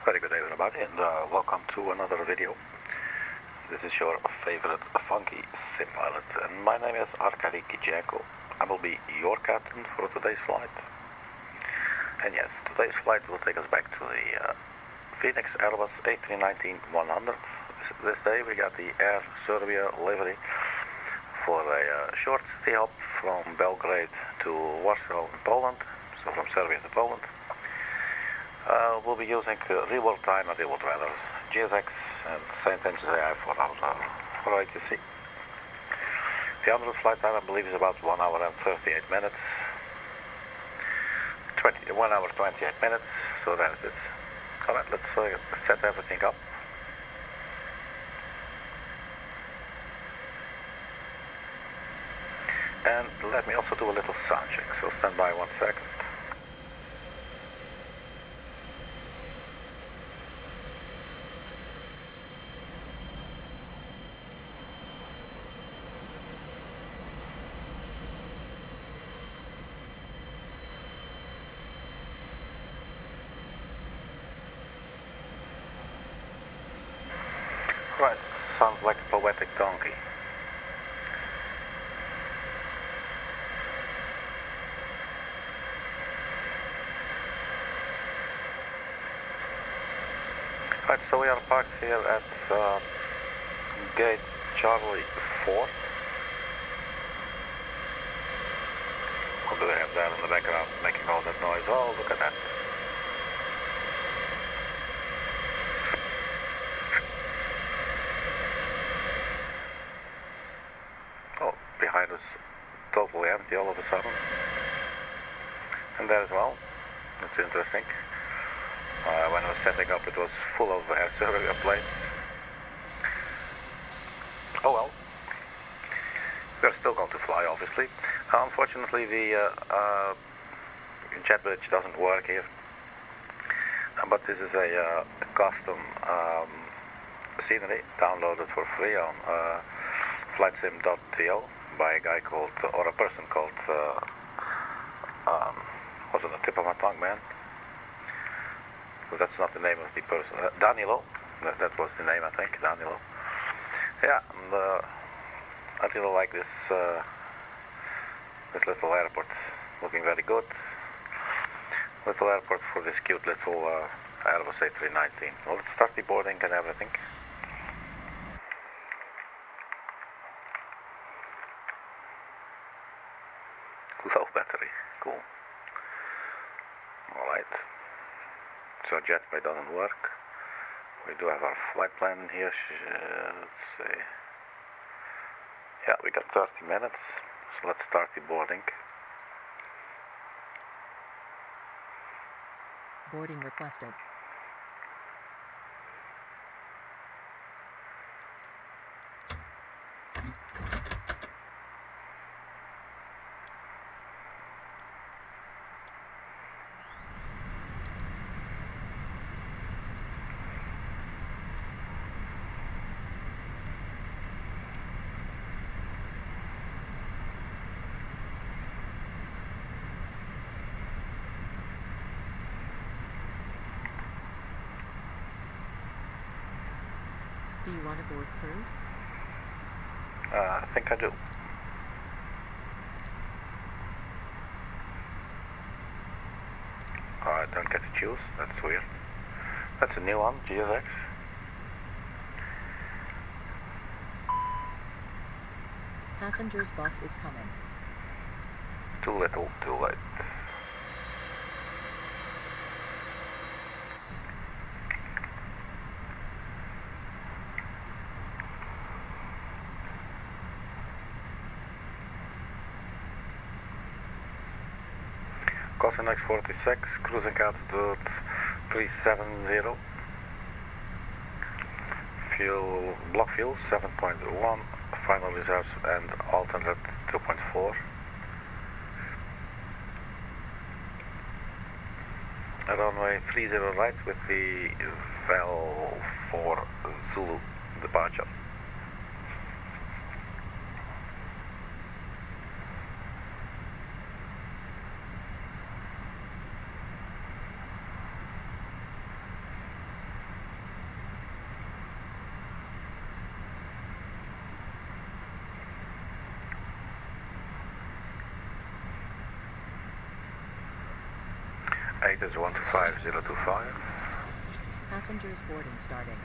Very good day everybody, and welcome to another video. This is your favorite funky sim pilot, and my name is Arkady Gidzenko. I will be your captain for today's flight. And yes, today's flight will take us back to the Phoenix Airbus A319-100. This day we got the Air Serbia livery for a short stay hop from Belgrade to Warsaw in Poland, so from Serbia to Poland. We'll be using real-world time and real-world weather, GSX and St. AI for our ATC. The average flight time I believe is about 1 hour and 38 minutes. 1 hour 28 minutes, so that is it. Alright, let's set everything up. And let me also do a little sound check, so stand by 1 second. Right, sounds like a poetic donkey. Right, so we are parked here at gate Charlie 4. What do they have there in the background making all that noise? Oh, look at that. Oh, behind us, totally empty all of a sudden. And there as well. That's interesting. When I was setting up, it was full of Air Serbia planes. Oh well. We're still going to fly, obviously. Unfortunately, the jet bridge doesn't work here. But this is a custom scenery downloaded for free on flightsim.to by a guy called, or a person called, what's on the tip of my tongue, man? Well, that's not the name of the person. Danilo. That was the name, I think. Danilo. Yeah, and I really like this this little airport. Looking very good. Little airport for this cute little Airbus A319. Well, let's start the boarding and everything. Low battery. Cool. Alright. So jetway doesn't work. We do have our flight plan in here. Let's see. Yeah, we got 30 minutes. So let's start the boarding. Boarding requested. Do you want to board crew? I think I do. I don't get to choose. That's weird. That's a new one, GSX. Passengers bus is coming. Too little, too late. Callsign X46, cruising altitude 370. Fuel, block fuel 7.1, final reserves and alternate 2.4. Runway 30 right with the Val 4 Zulu departure. 8 is 125025. Passengers boarding starting.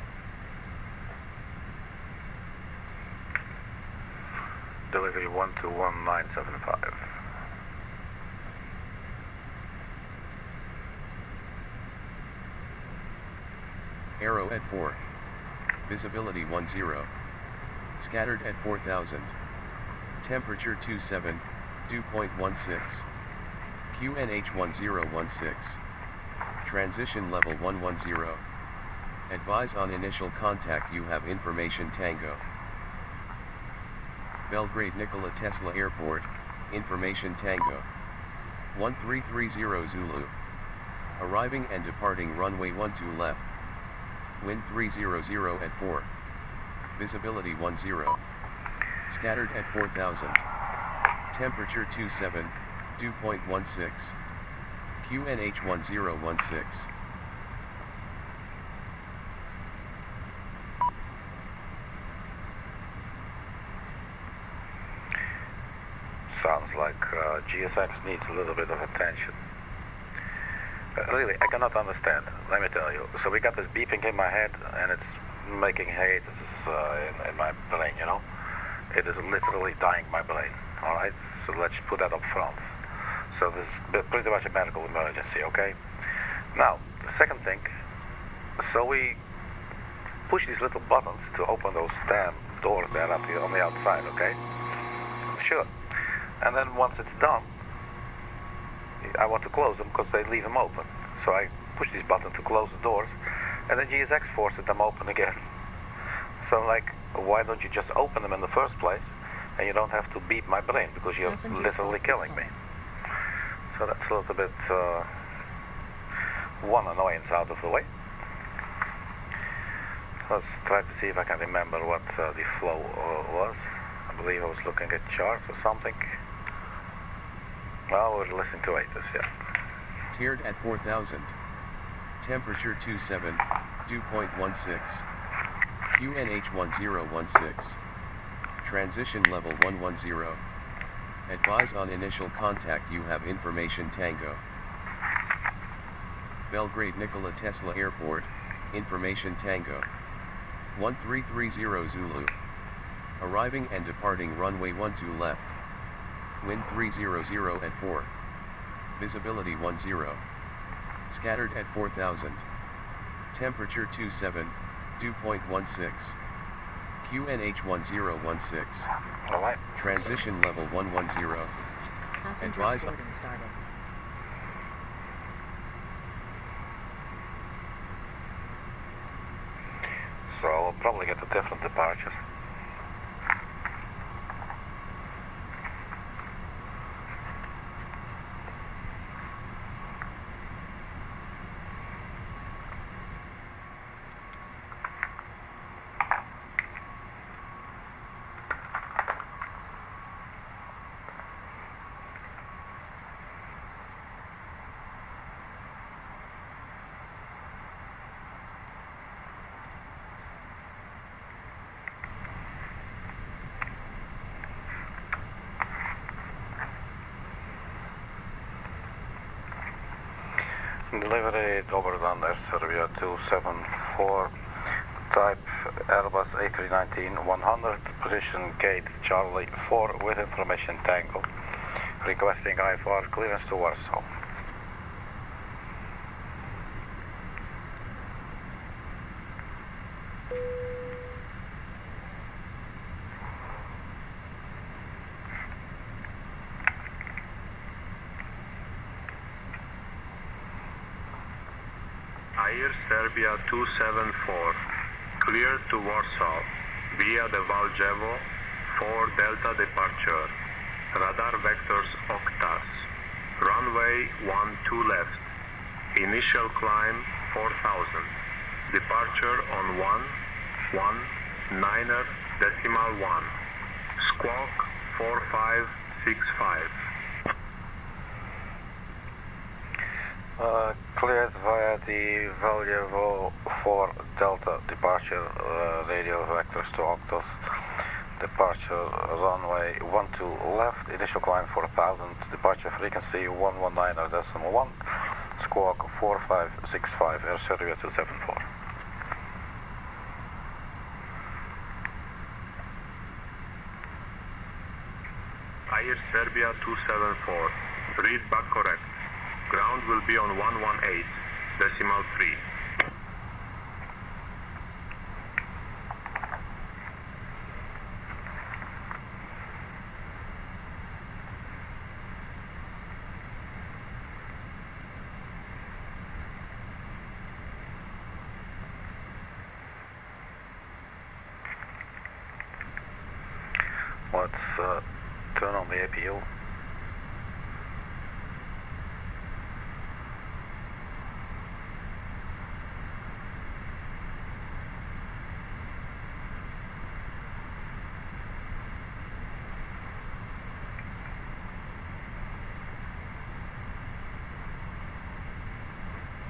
Delivery 121975. Arrow at 4. Visibility 10. Scattered at 4000. Temperature 27, dew point 16. QNH 1016. Transition level 110. Advise on initial contact, you have information Tango. Belgrade Nikola Tesla Airport, information Tango. 1330 Zulu. Arriving and departing runway 12 left. Wind 300 at 4. Visibility 10. Scattered at 4000. Temperature 27, dew point 16. QNH 1016. Sounds like GSX needs a little bit of attention. Really, I cannot understand, let me tell you. So we got this beeping in my head, and it's making hiatus in my brain, you know? It is literally dying my brain, alright? So let's put that up front. So this is pretty much a medical emergency, okay? Now, the second thing, so we push these little buttons to open those damn doors there up here on the outside, okay? Sure. And then once it's done, I want to close them because they leave them open. So I push these buttons to close the doors, and then GSX forces them open again. So like, why don't you just open them in the first place, and you don't have to beat my brain, because you're literally killing me. So that's a little bit one annoyance out of the way. Let's try to see if I can remember what the flow was. I believe I was looking at charts or something. Well, we're listening to ATIS, yeah. Tiered at 4000. Temperature 27, dew point 16. QNH 1016. Transition level 110. Advise on initial contact, you have information Tango. Belgrade Nikola Tesla Airport, information Tango. 1330 Zulu. Arriving and departing runway 12 left. Wind 300 at 4. Visibility 10. Scattered at 4000. Temperature 27, dew point 16. QNH 1016. Alright. Transition level 110. Passengers Advise. boarding starting. So I'll probably get a different departure. Delivery overdone Air Serbia 274, type Airbus A319-100, position gate Charlie 4 with information Tango, requesting IFR clearance to Warsaw. Air Serbia 274, clear to Warsaw, via the Valjevo, 4 Delta departure, radar vectors octas, runway 12 left, initial climb 4000, departure on 119.1, squawk 4565. Cleared via the Valjevo 4 Delta departure, radio vectors to Octos, departure runway 12 left, initial climb 4000, departure frequency 119.1, Squawk 4565, Air Serbia 274. Air Serbia 274. Read back correct. Ground will be on 118.3. Let's turn on the APU.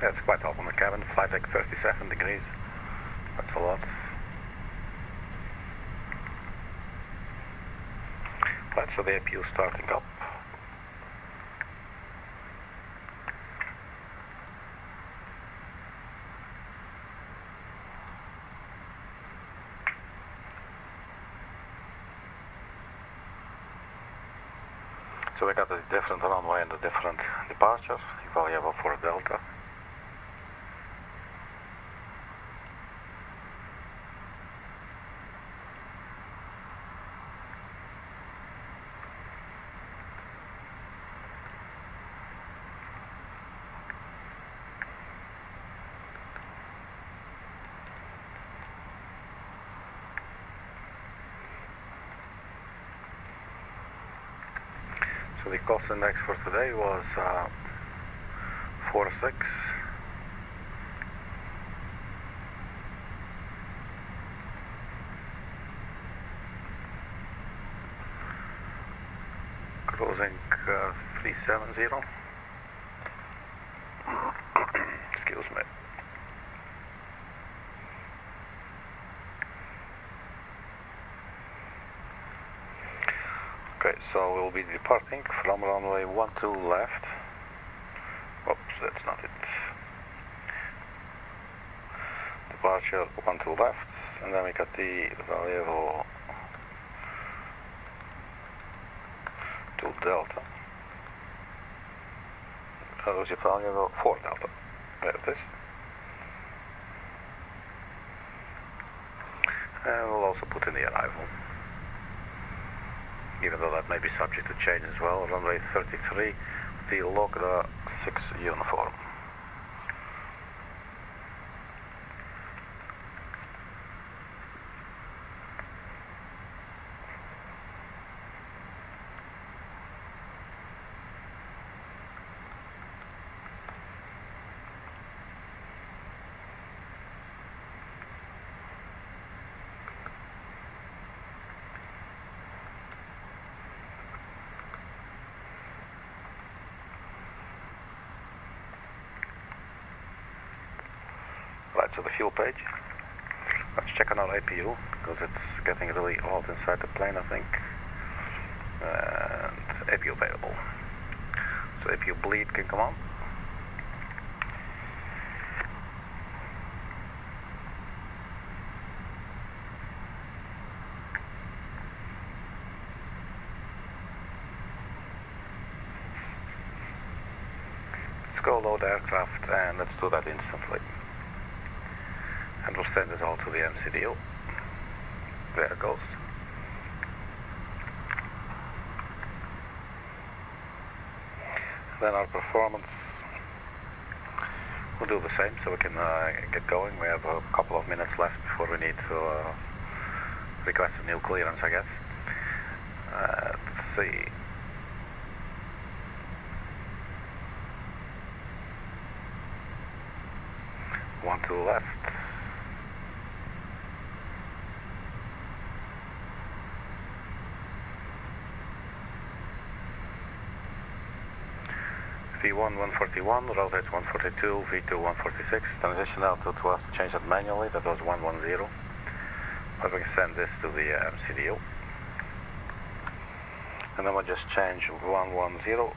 That's quite hot in the cabin, flight deck 37 degrees. That's a lot. Right, so the APU is starting up. So we got a different runway and a different departure. EPWA for Delta. So the cost index for today was 46. Cruising 370. Excuse me. Okay, so we'll be departing from runway 12 left. Oops, that's not it. Departure 12 left, and then we got the Vallejo to Delta. That was the Vallejo for Delta. There it is. And we'll also put in the arrival, even though that may be subject to change as well. Runway 33, the LOGDA 6 uniform. Right, so the fuel page. Let's check on our APU, because it's getting really hot inside the plane, I think. And APU available. So APU bleed can come on. Let's go load aircraft, and let's do that instantly. And we'll send it all to the MCDO. There it goes. Then our performance, we'll do the same so we can get going. We have a couple of minutes left before we need to request a new clearance, I guess. Let's see. One to the left. V1 141, rotate 142, V2 146, transition altitude to us to change that manually, that was 110. But we can send this to the MCDO. And then we'll just change 110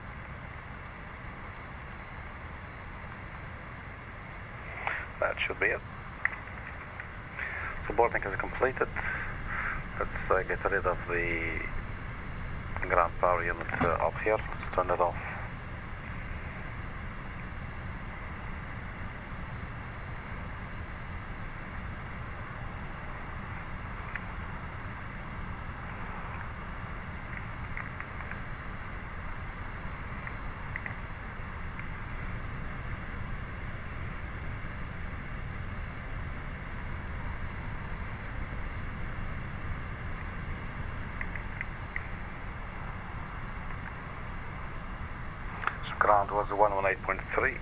that should be it. So boarding is completed. Let's get rid of the ground power unit up here. Let's turn it off. Ground was 118.3.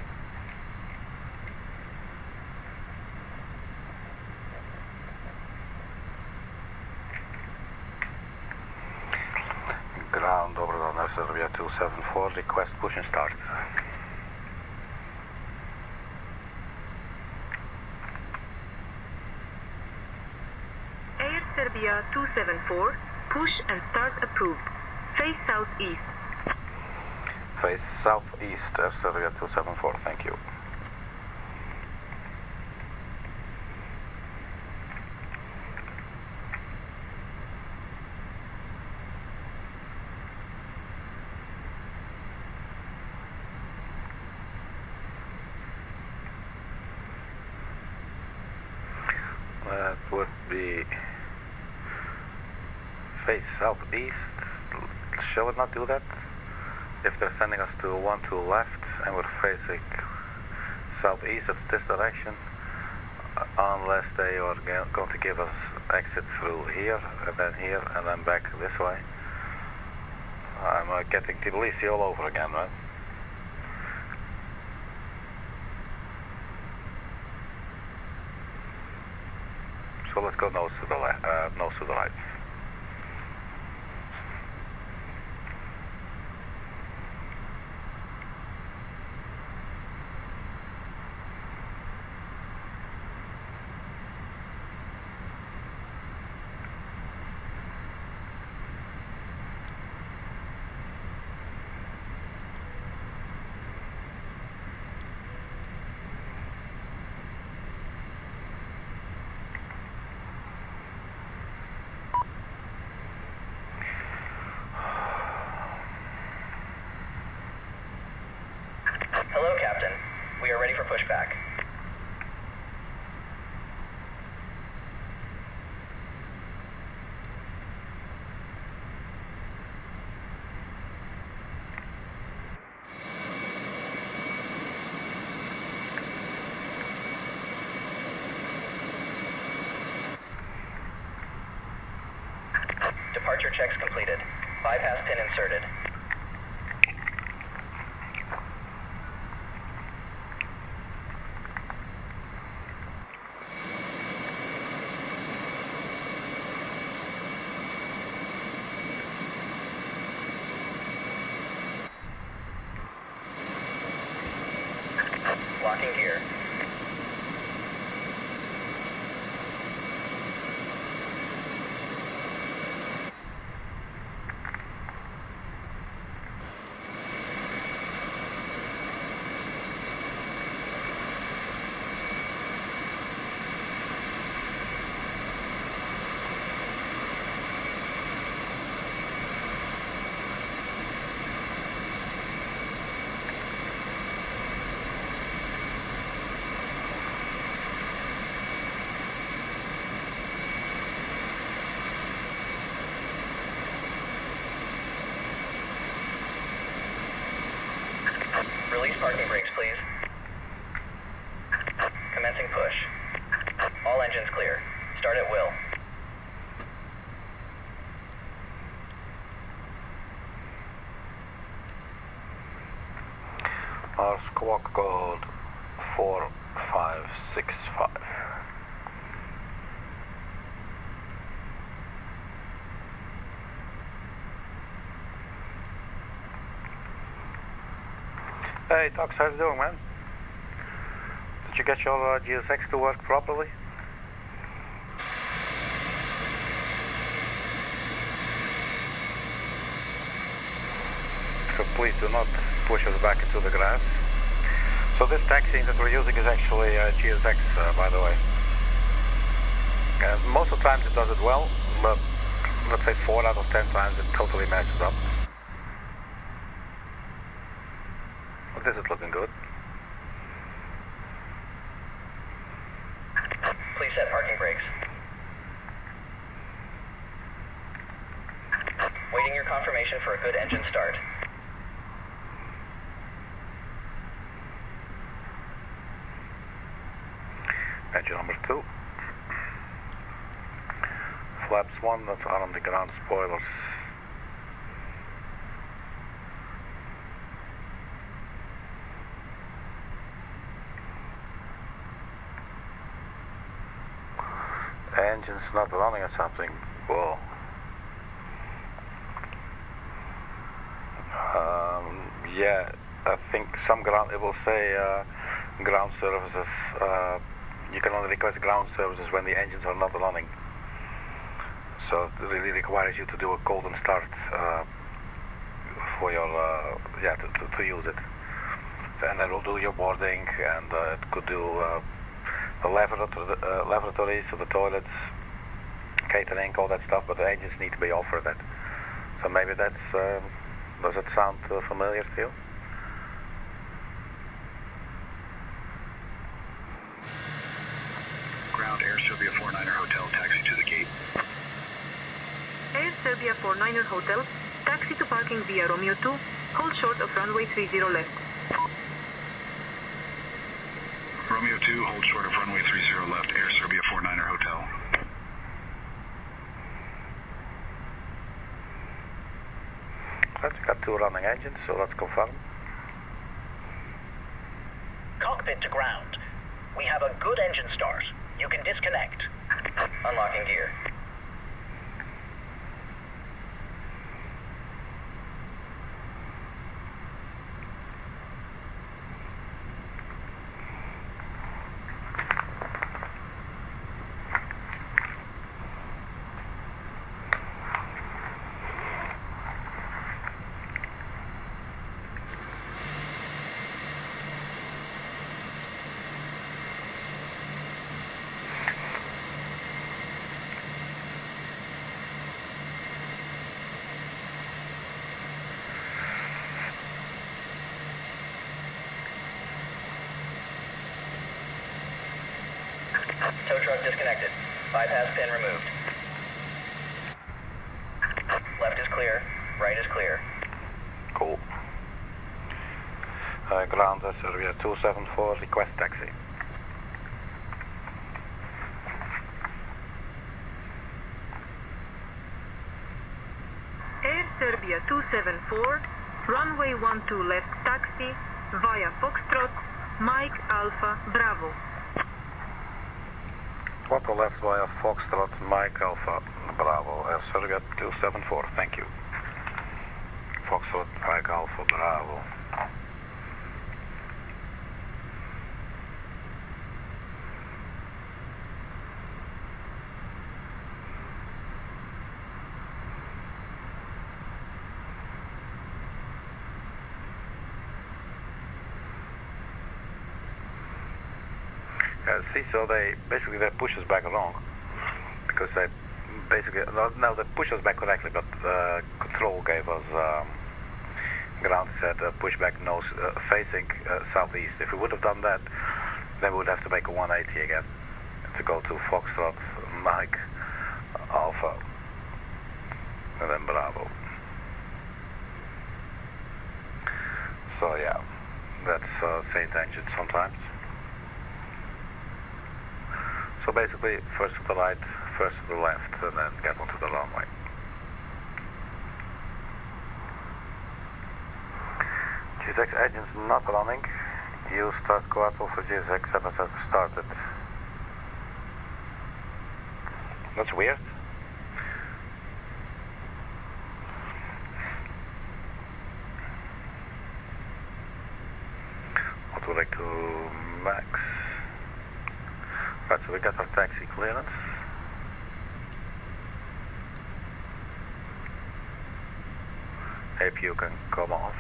Ground over on Serbia 274, request push and start. Air Serbia 274, push and start approved. Face southeast. Face southeast, Air Serbia 274, thank you. That would be face southeast. Shall it not do that? If they're sending us to 12 left and we're facing southeast, it's this direction, unless they are going to give us exit through here and then back this way. I'm getting Tbilisi all over again, right? So let's go nose to the left, nose to the right. Hello, Captain. We are ready for pushback. Departure checks completed. Bypass pin inserted. Locking gear. Release parking brakes, please. Commencing push. All engines clear. Start at will. Our squawk code 4565. Hey, Tox, how you doing, man? Did you get your GSX to work properly? So please do not push us back into the grass. So this taxiing that we're using is actually GSX, by the way. Most of the times it does it well, but let's say 4 out of 10 times it totally messes up. But this is looking good. Please set parking brakes. Waiting your confirmation for a good engine start. Engine number 2. Flaps 1, that's on the ground spoilers. The engine's not running or something. Whoa. Yeah, I think some ground, it will say ground services. You can only request ground services when the engines are not running. So it really requires you to do a cold and start for your, to use it. And then it will do your boarding, and it could do the laboratories, so the toilets, catering, all that stuff, but the engines need to be off for that. So maybe that's, does it sound familiar to you? Ground Air Serbia 49er Hotel, taxi to the gate. Air Serbia 49er Hotel, taxi to parking via Romeo 2, hold short of runway 30 left. Romeo 2, hold short of runway 30 left, Air Serbia 49er Hotel. Right, we got 2 running engines, so let's confirm. Cockpit to ground. We have a good engine start. You can disconnect. Unlocking gear. Tow truck disconnected. Bypass pin removed. Left is clear. Right is clear. Cool. Ground Serbia 274, request taxi. Air Serbia 274, runway 12 left taxi via Foxtrot, Mike Alpha Bravo. Water left via Foxtrot, Mike Alpha Bravo, Air Serbia 274, thank you. Foxtrot, Mike Alpha Bravo. See, so they push us back along because they basically no, they push us back correctly, but control gave us ground said push back nose facing southeast. If we would have done that, then we would have to make a 180 again to go to Foxtrot, Mike, Alpha, and then Bravo. So yeah, that's Saint engine sometimes. So basically, first to the right, first to the left, and then get onto the runway. GSX engine's not running. Use start coaxial for GSX 77 started. That's weird. What would I do? Max. Right, so we got our taxi clearance. If you can come off.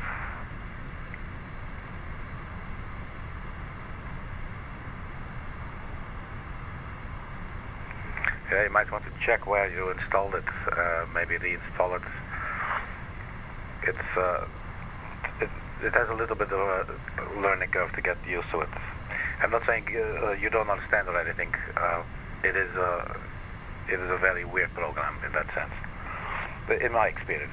Yeah, you might want to check where you installed it, maybe reinstall it. It has a little bit of a learning curve to get used to it. I'm not saying you don't understand or anything. It is a very weird program in that sense, in my experience.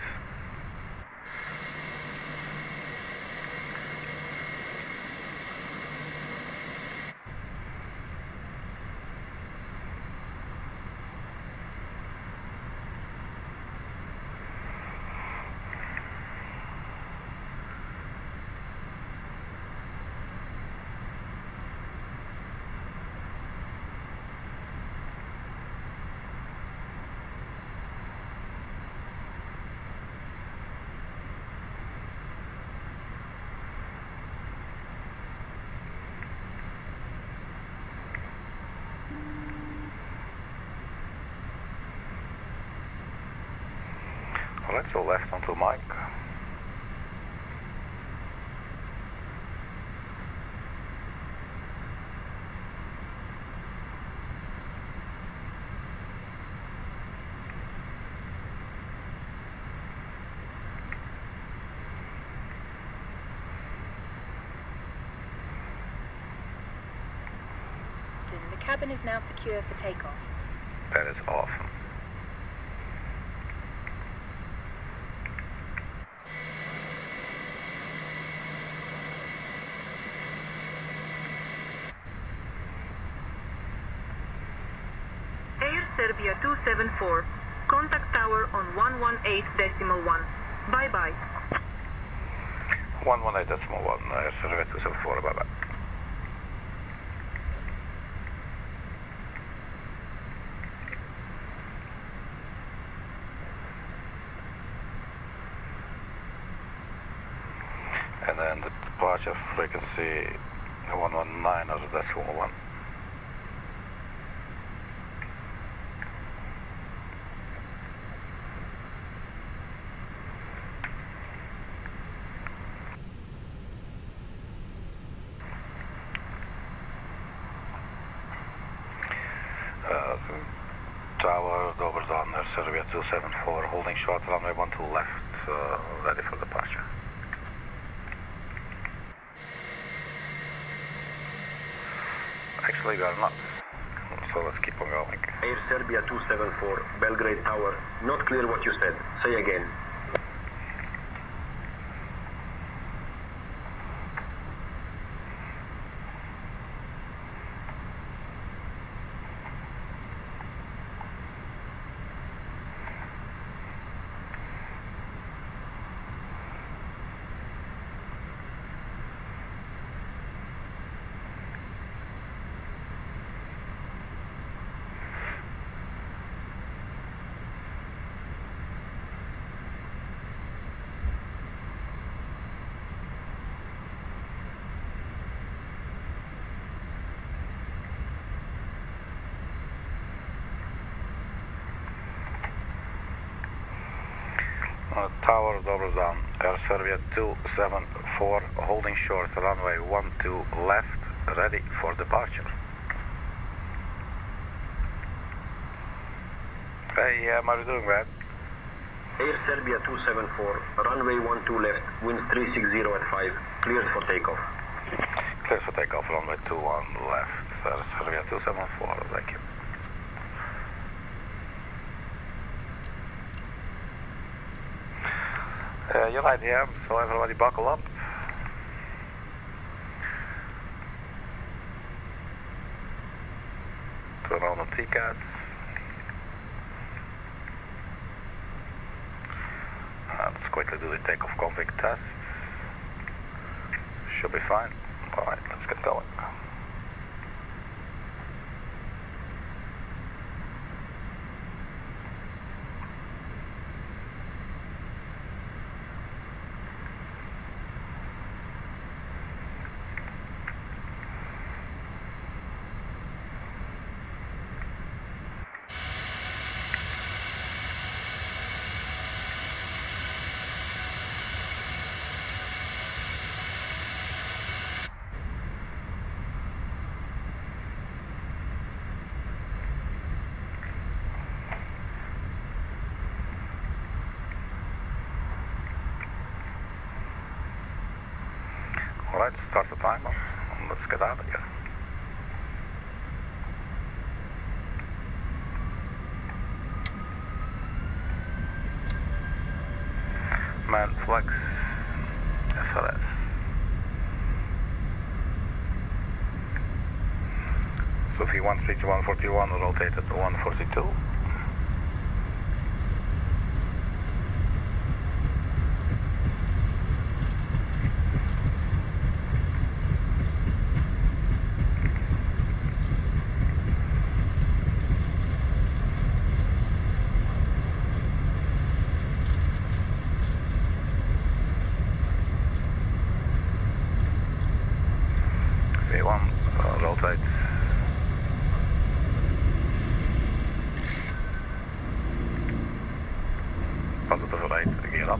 Alright, so left onto Mike. The cabin is now secure for takeoff. That is awesome. Air Serbia 274. Contact tower on 118.1. Bye-bye. 118.1, Air Serbia 274, bye-bye. And then the departure frequency 119.1. Tower, Dover Zone, Air Serbia 274, holding short runway 12 left, ready for departure. Actually, we are not, so let's keep on going. Air Serbia 274, Belgrade Tower. Not clear what you said. Say again. Tower, Dover Zone, Air Serbia 274, holding short runway 12 left, ready for departure. Hey, how are you doing, man? Air Serbia 274, runway 12 left, winds 360 at 5, cleared for takeoff. Cleared for takeoff, runway 21 left, Air Serbia 274, thank you. You're right here, so everybody buckle up. Turn on the TCAS. Let's quickly do the takeoff config test. Should be fine. Alright, let's get going. Alright, start the timer and let's get out of here. Man flex SLS. Sophie 13141 rotated to 142. Rotate. Positive right, gear up.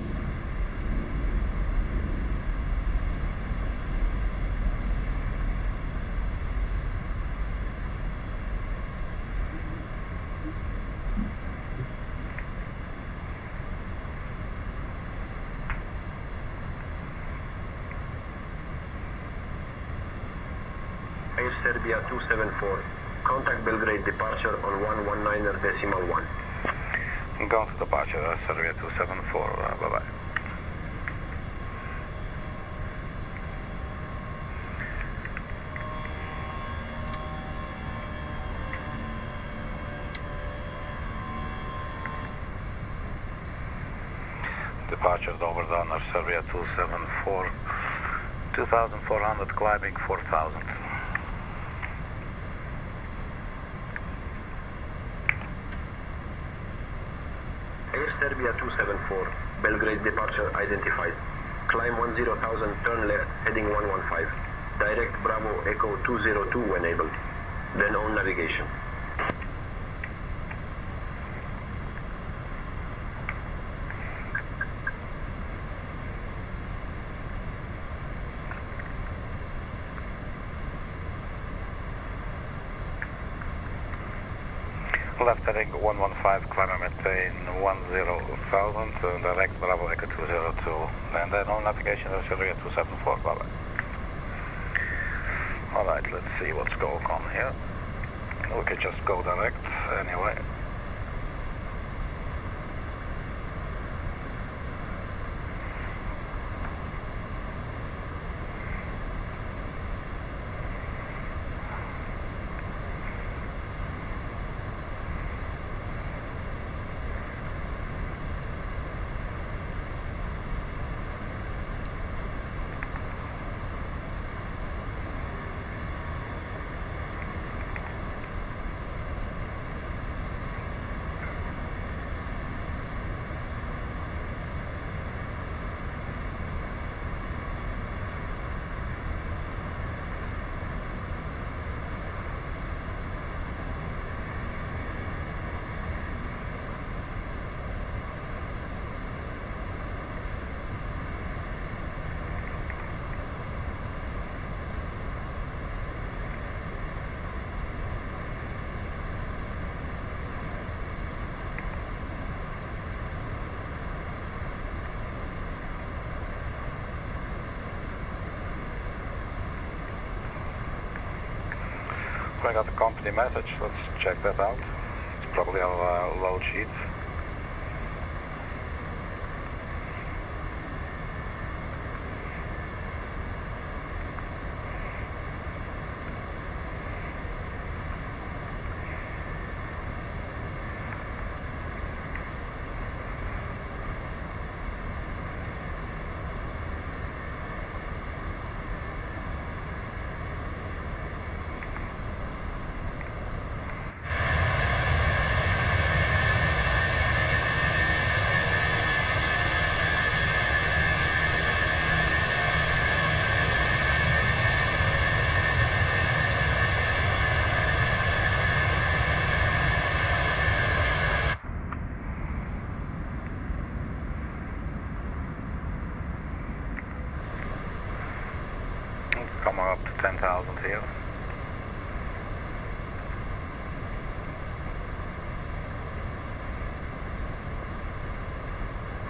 Air Serbia 274, contact Belgrade departure on 119.1. Going to departure, Air Serbia 274, bye-bye. Departure is overdone, Air Serbia 274, 2,400, climbing 4,000. Air Serbia 274, Belgrade departure identified. Climb 10,000, turn left, heading 115. Direct Bravo Echo 202 when able. Then on navigation. Left heading 115, climb and maintain 10,000, direct Bravo Echo 202, and then on navigation Air Serbia 274, bye-bye. Alright, let's see what's going on here. We can just go direct anyway. I got the company message, let's check that out. It's probably our load sheet. Coming up to 10,000 here.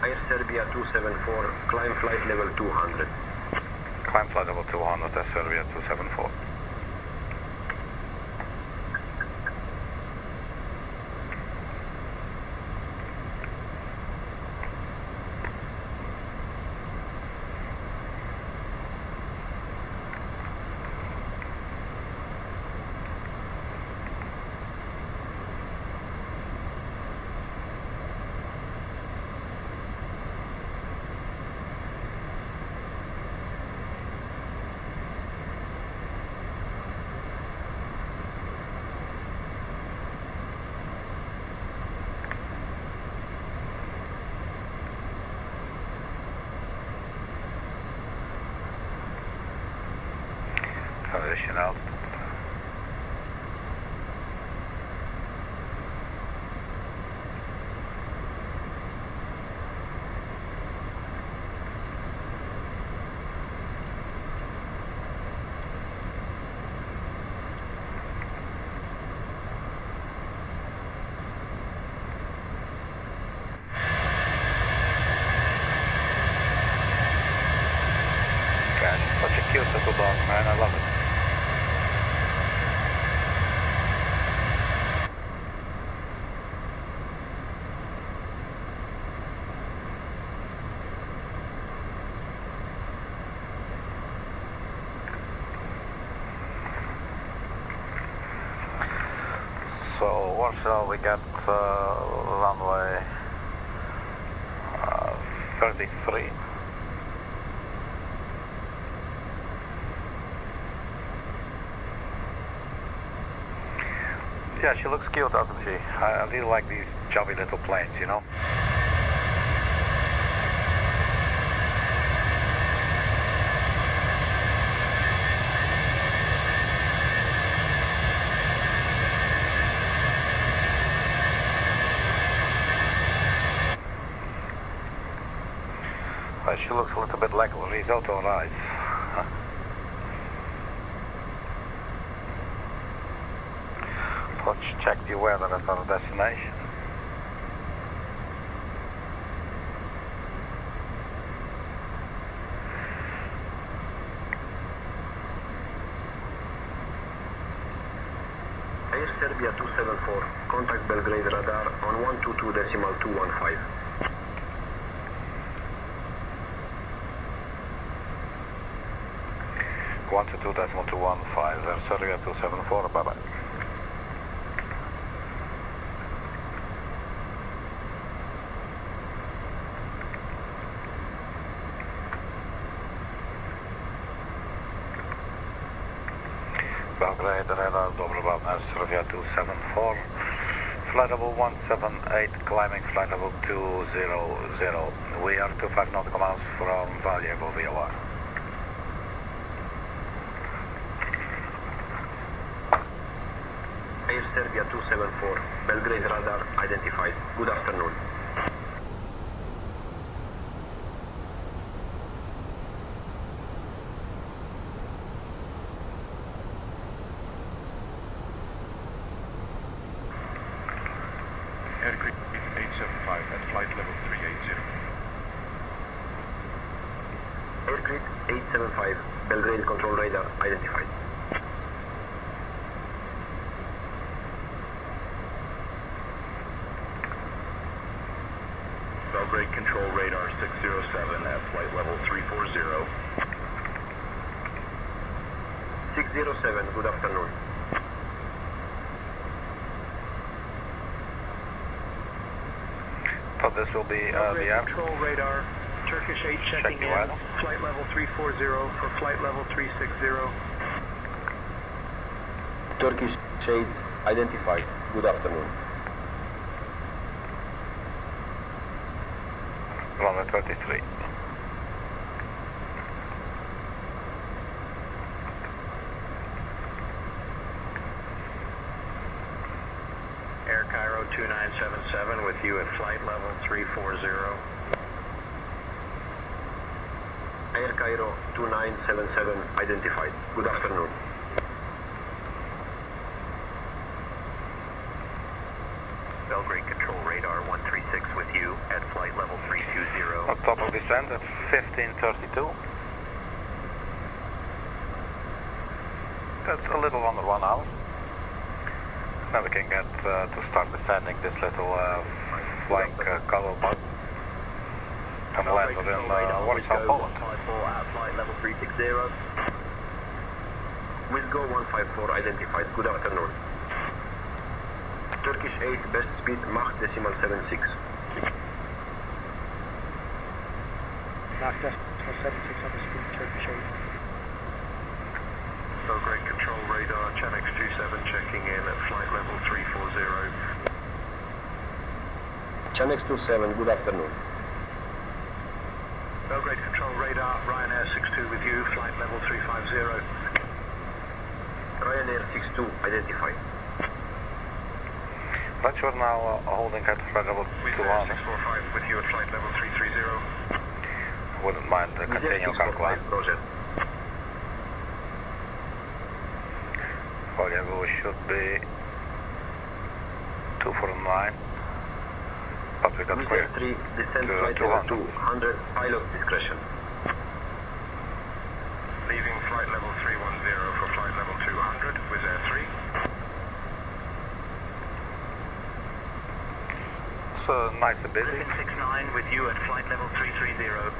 Air Serbia 274, climb flight level 200. Climb flight level 200 at Serbia 274. Transition out. Gosh, such a cute little dog, man, I love it. So Warsaw, we got runway 33. Yeah, she looks cute, doesn't she? I really like these chubby little planes, you know? She looks a little bit like risotto rice. Huh? Let's check the weather at our destination. Air Serbia 274, contact Belgrade radar on 122.215. 122.215, Air Serbia 274, bye-bye. Belgrade radar, Dobrobal, Air Serbia 274, flight level 178, climbing flight level 200. We are 25 nautical miles from Valjevo VOR. Air Serbia 274, Belgrade radar identified. Good afternoon. Aircraft 875 at flight level 380. Aircraft 875, Belgrade control radar identified. Belgrade control radar 607 at flight level 340. 607, good afternoon. So this will be the air. Control radar, Turkish 8 checking in, weather. flight level 340 for flight level 360. Turkish 8 identified. Good afternoon. Runway 33. Air Cairo 2977 with you at flight level 340. Air Cairo 2977 identified. Good afternoon. Belgrade control radar 136 with you at flight level 320. On top of descent at 1532. It's a little under 1 hour. Now we can get to start descending this little flying color bug and land within Warsaw, Poland. 154 at flight level 360. Wisgo 154 identified. Good afternoon. Turkish 8 best speed Mach decimal 76. Mach decimal 76 on the speed, Turkish 8. Belgrade control radar, Channex 27 checking in at flight level 340. Channex 27, good afternoon. Belgrade control radar, Ryanair 62 with you, flight level 350. Ryanair 62 identified. But you're now holding at flight level 200. 645 with you at flight level 330. Wouldn't mind continuing our climb. Volume should be 249, but we got clear 3, descent to flight 200. level 200, pilot discretion. Leaving flight level 310 for flight level 200 with Air 3. So nice and busy. Griffin 69 with you at flight level 330.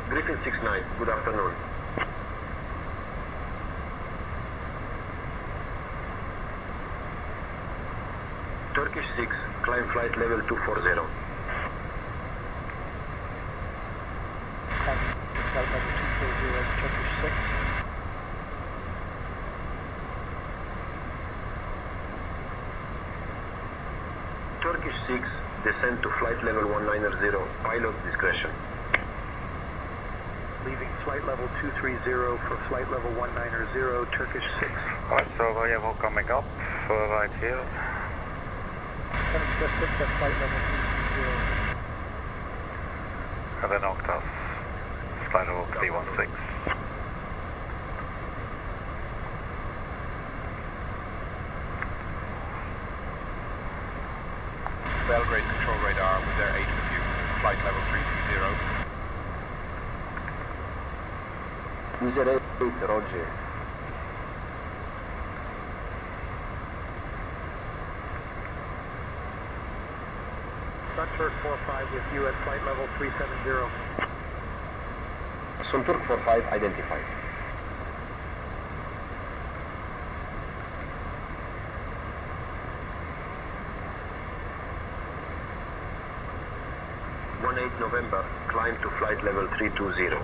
Griffin 69, good afternoon. Turkish 6, climb flight level 240. Flight level 240, Turkish 6. Turkish 6, descend to flight level 190, pilot discretion. Leaving flight level 230 for flight level 190, Turkish 6. Alright, so we have all coming up right here. Just 6 at flight level 230. And then Octave, flight level 316. Belgrade control radar with Air 8 with you, flight level 320. User 8, roger. Sunturk 45 with you at flight level 370. Sunturk 45 identified. November, climb to flight level 320.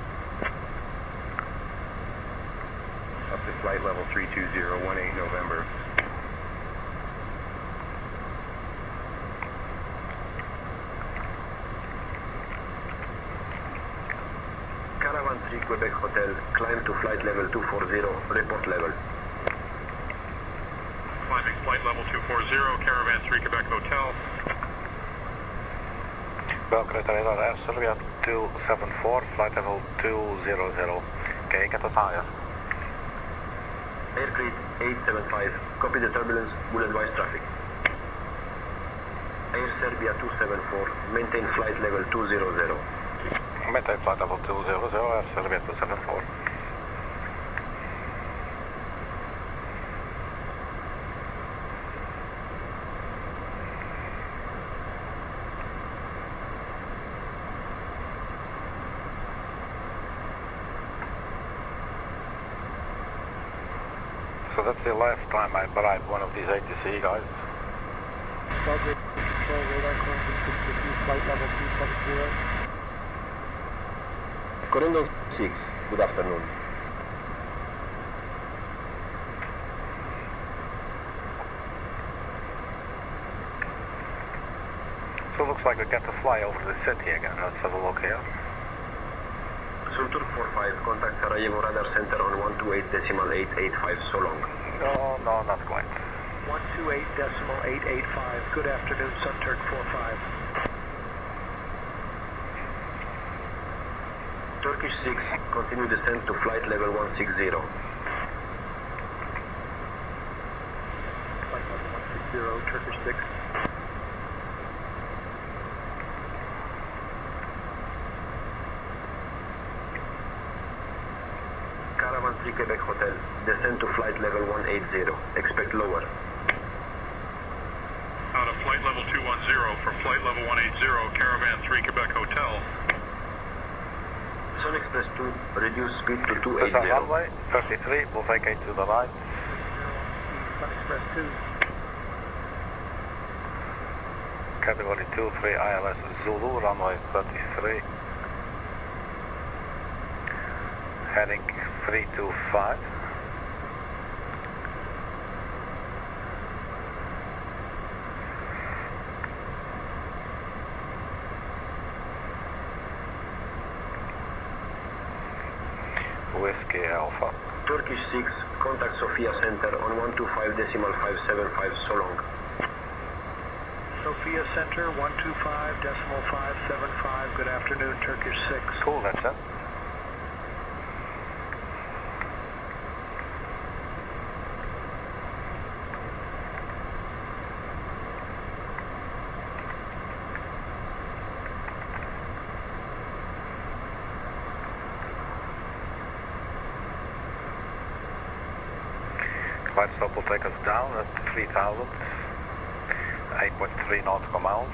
Up to flight level 320, 18 November. Caravan 3 Quebec Hotel, climb to flight level 240, report level. Climbing flight level 240, Caravan 3 Quebec Hotel. Belgrade radar Air Serbia 274, flight level 200. Okay, get us higher. Aircrew 875, copy the turbulence, will advise traffic. Air Serbia 274, maintain flight level 200. Maintain flight level 200, Air Serbia 274. So that's the last time I bribed one of these ATC guys. Belgrade control radar, KONZI 650, flight level 270. Corendon 6, good afternoon. So it looks like we get to fly over the city again. Let's have a look here. Sunturk 45, contact Sarajevo Radar Center on 128.885, so long. No, not quite. 128.885, good afternoon, Sunturk 45. Turkish 6, continue descent to flight level 160. Flight level 160, Turkish 6. Caravan 3 Quebec Hotel. Descend to flight level 180. Expect lower. Out of flight level 210 for flight level 180, Caravan 3 Quebec Hotel. Sun Express 2, reduce speed to This is 280. runway 33, will vacate to the right. Sun Express 2. Category 23 ILS Zulu, runway 33. Heading 325. Whiskey Alpha. Turkish 6, contact Sofia Center on 125.575 so long. Sophia Center, 125.575. Good afternoon, Turkish 6. Cool, that's it. Flight stop will take us down at 3,000, 8.3 nautical miles.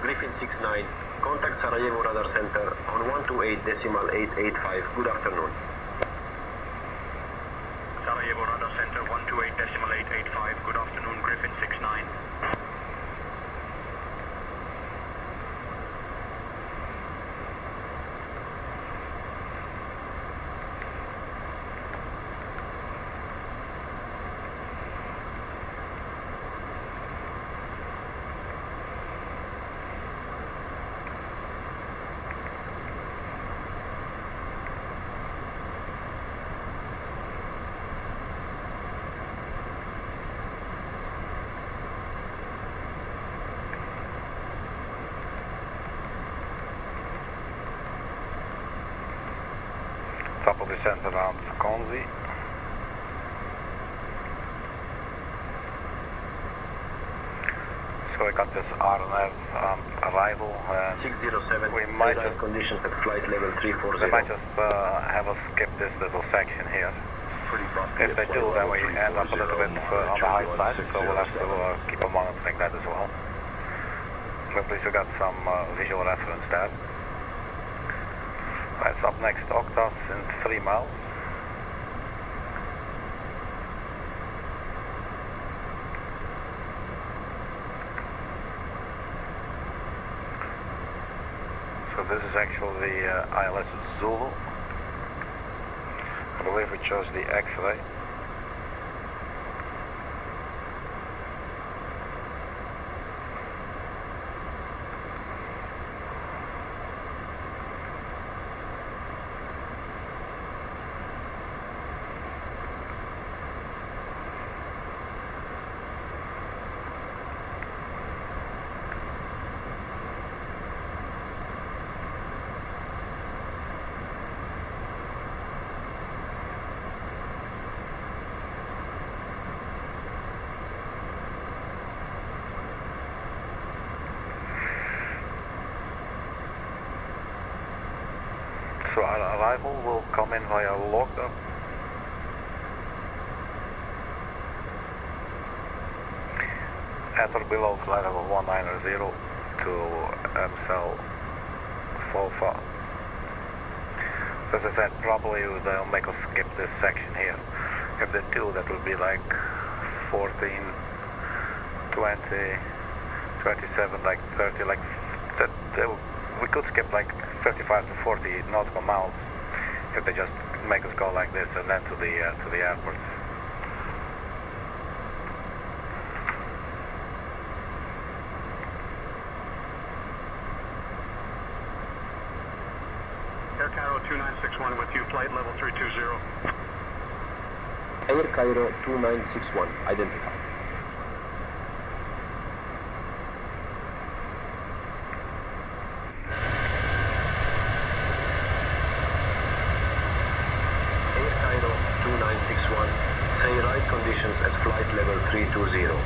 Griffin 69, contact Sarajevo Radar Center on 128.885. Good afternoon. Sarajevo Radar Center, 128.885. Good afternoon, Griffin 69. Top of descent around KONZI. So we got this RNF arrival, and 607, we might radar just, conditions at flight level 340. they might just have us skip this little section here. If they do, then we end up a little bit on the high side, so we'll have to keep on monitoring that as well. But at least we got some visual reference there. That's up next, Octas in 3 miles. So this is actually the ILS Zulu. I believe we chose the X-ray. So our arrival will come in via LOGDA. At or below flight level 190 to MCL Folfa. So as I said, probably they'll make us skip this section here. If they do, that will be like 14, 20, 27, like 30, like that. We could skip like 35 to 40 nautical miles if they just make us go like this and then to the airports. Air Cairo 2961 with you, flight level 320. Air Cairo 2961, identified. Air Cairo 2961, say right conditions at flight level 320.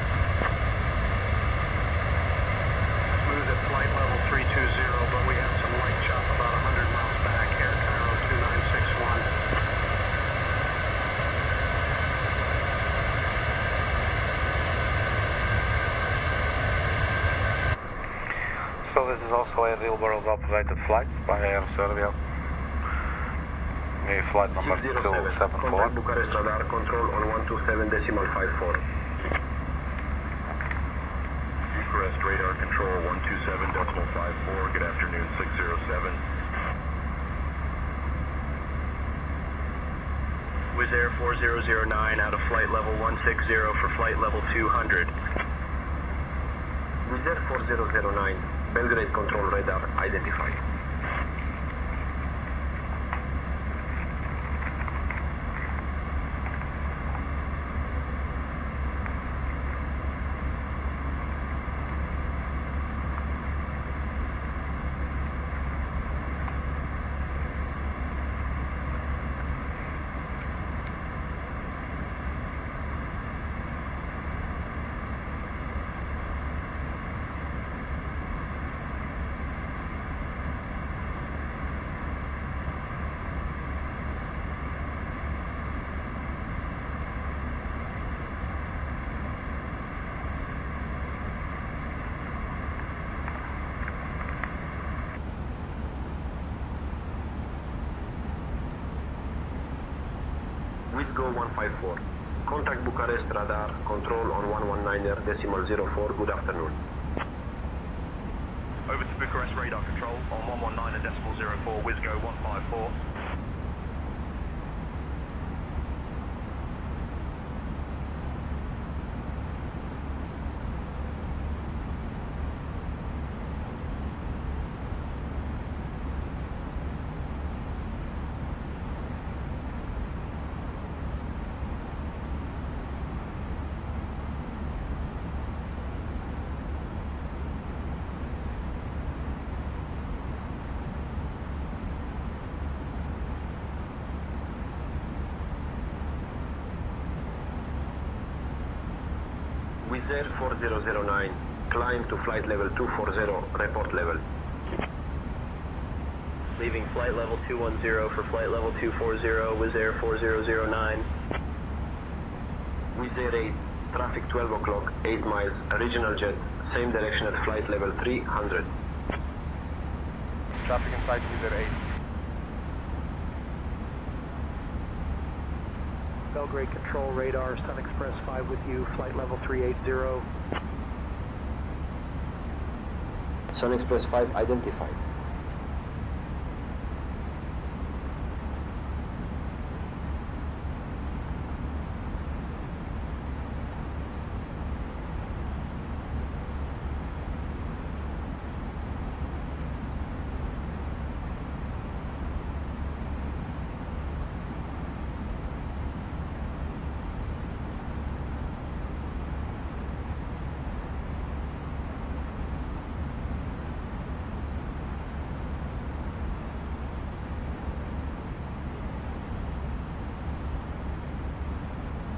this is also a real-world operated flight by Air Serbia. Flight number 274. Contact Bucharest radar control on 127.54. Bucharest radar control 127.54. Good afternoon, 607. Wizz Air 4009 out of flight level 160 for flight level 200. Wizz Air 4009, Belgrade control radar identified. Go 154. Contact Bucharest radar control on 119.04. Good afternoon. Over to Bucharest radar control on 119.04. Wizz Go 154. Wizz Air 4009, climb to flight level 240, report level. Leaving flight level 210 for flight level 240, Wizz Air 4009. Wizz Air 8, traffic 12 o'clock, 8 miles, regional jet, same direction at flight level 300. Traffic inside Wizz Air 8. Belgrade control radar, Sun Express 5 with you, flight level 380. Sun Express 5 identified.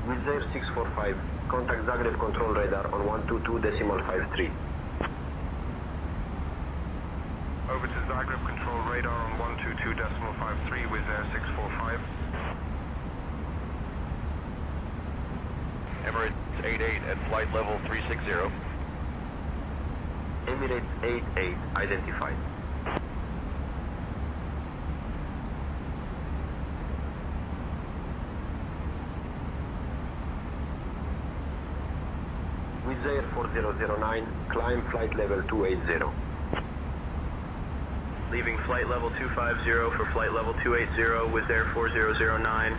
Wizz Air 645, contact Zagreb control radar on 122.53. Over to Zagreb control radar on 122.53, Wizz Air 645. Emirates 88 at flight level 360. Emirates 88 identified. Wizz Air 4009, climb flight level 280. Leaving flight level 250 for flight level 280, Wizz Air 4009.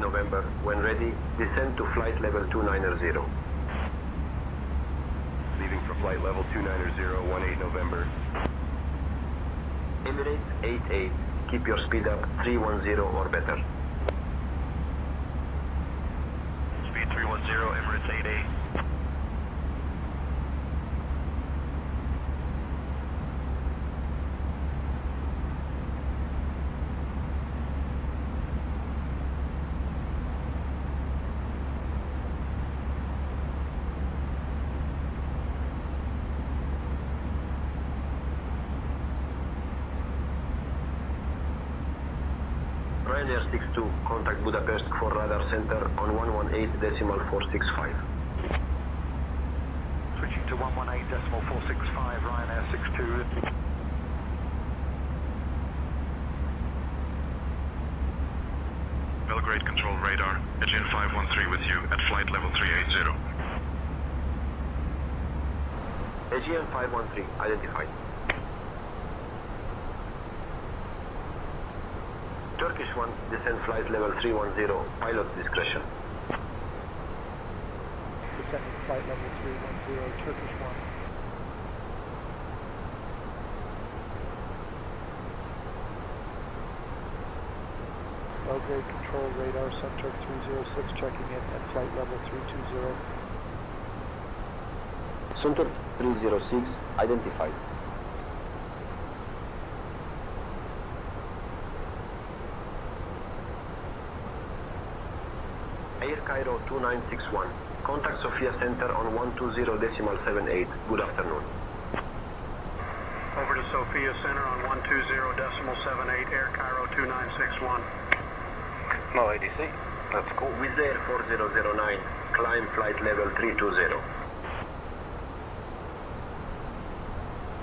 November, when ready, descend to flight level 290. Leaving for flight level 290, 18 November. Emirates 88, keep your speed up 310 or better. it's 8-8. Ryanair 62, contact Budapest for radar center on 118.465. Switching to 118.465, Ryanair 62. Belgrade control radar, Aegean 513 with you at flight level 380. Aegean 513, identified. Turkish 1, descend flight level 310, pilot discretion. Descending flight level 310, Turkish 1. Belgrade control radar, Sunturk 306 checking in at flight level 320. Sunturk 306, identified. Air Cairo 2961, contact Sofia Center on 120.78, good afternoon. Over to Sofia Center on 120.78, Air Cairo 2961. No ADC, that's cool. Wizz Air 4009, climb flight level 320.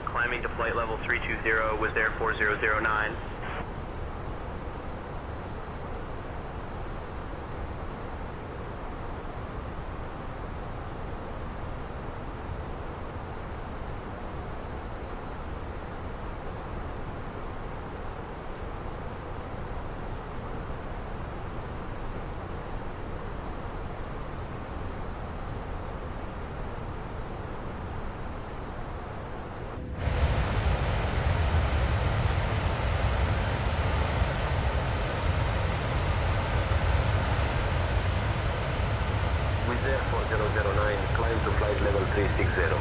Climbing to flight level 320, Wizz Air 4009. Wizz Air 4009, climb to flight level 360.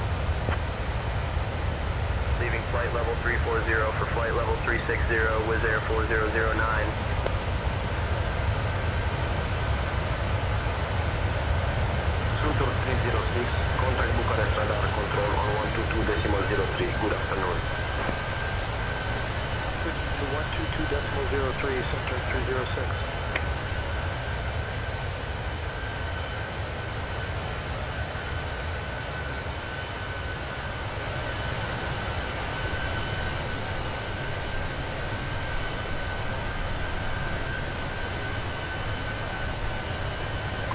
Leaving flight level 340 for flight level 360, Wizz Air 4009. Sunturk 306, contact Bucharest radar control on 122.03, good afternoon. Switching to 122.03, Sunturk 306.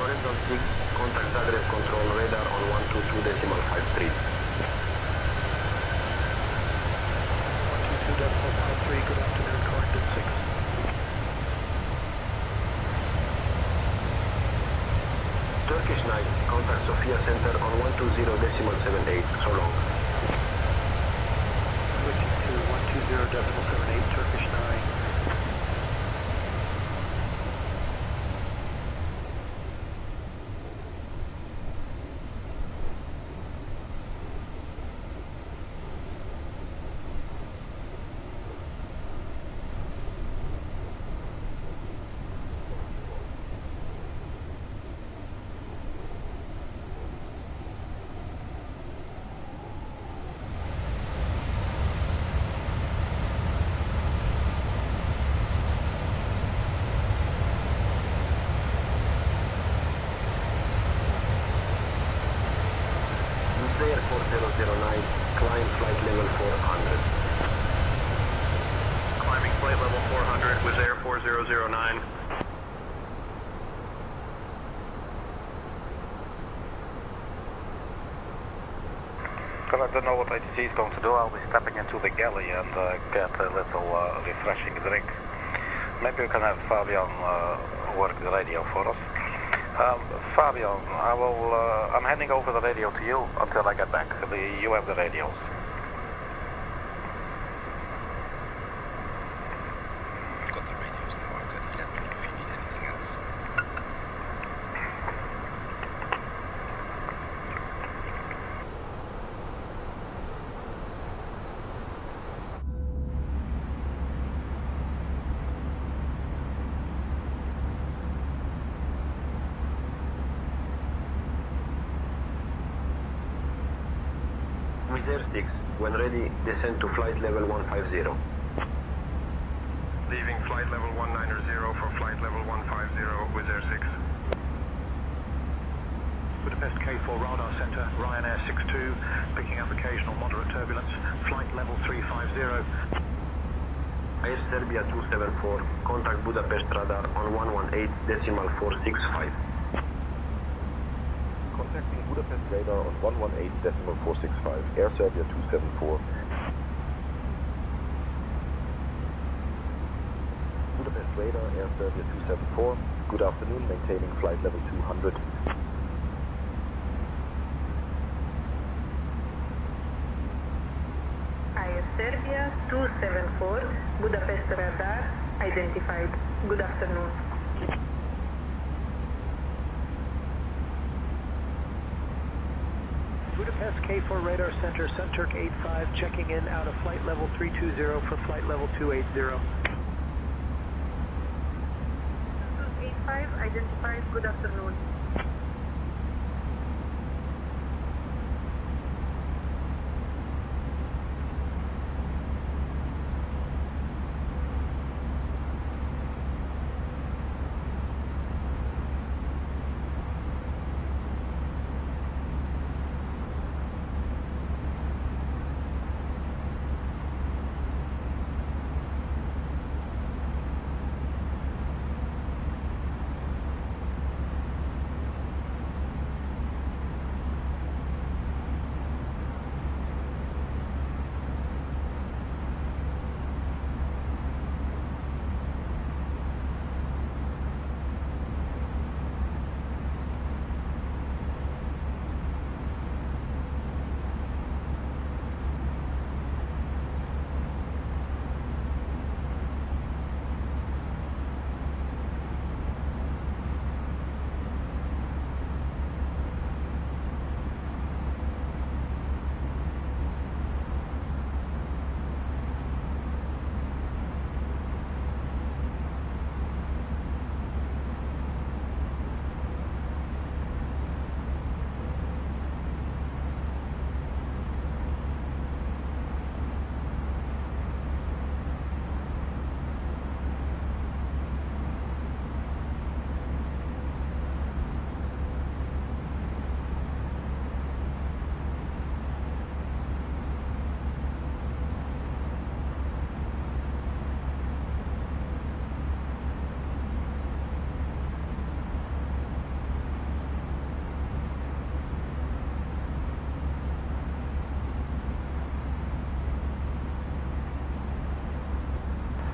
Horizon 6, contact Zagreb control radar on 122.53. 122.53, good afternoon, Corridor 6. Turkish 9, contact Sofia Center on 120.78, so long. Switching to 120.78, Turkish 9. Air 4009, climb flight level 400. Climbing flight level 400, Wizz Air 4009. Because I don't know what ITC is going to do, I'll be stepping into the galley and get a little refreshing drink. Maybe we can have Fabian work the radio for us. Fabian, I'm handing over the radio to you until I get back. You have the radios. I've got the radios now, Arkady. Let me know if you need anything else. Wizz Air 6, when ready, descend to flight level 150. Leaving flight level 190 for flight level 150 with Air 6. Budapest K4 Radar Center, Ryanair 62, picking up occasional moderate turbulence, flight level 350. Air Serbia 274, contact Budapest radar on 118.465. Contacting Budapest radar on 118.465, Air Serbia 274. Budapest radar, Air Serbia 274. Good afternoon, maintaining flight level 200. Air Serbia 274, Budapest radar identified. Good afternoon. Budapest K4 Radar Center, Sunturk 85, checking in out of flight level 320 for flight level 280. 85 identified. Good afternoon.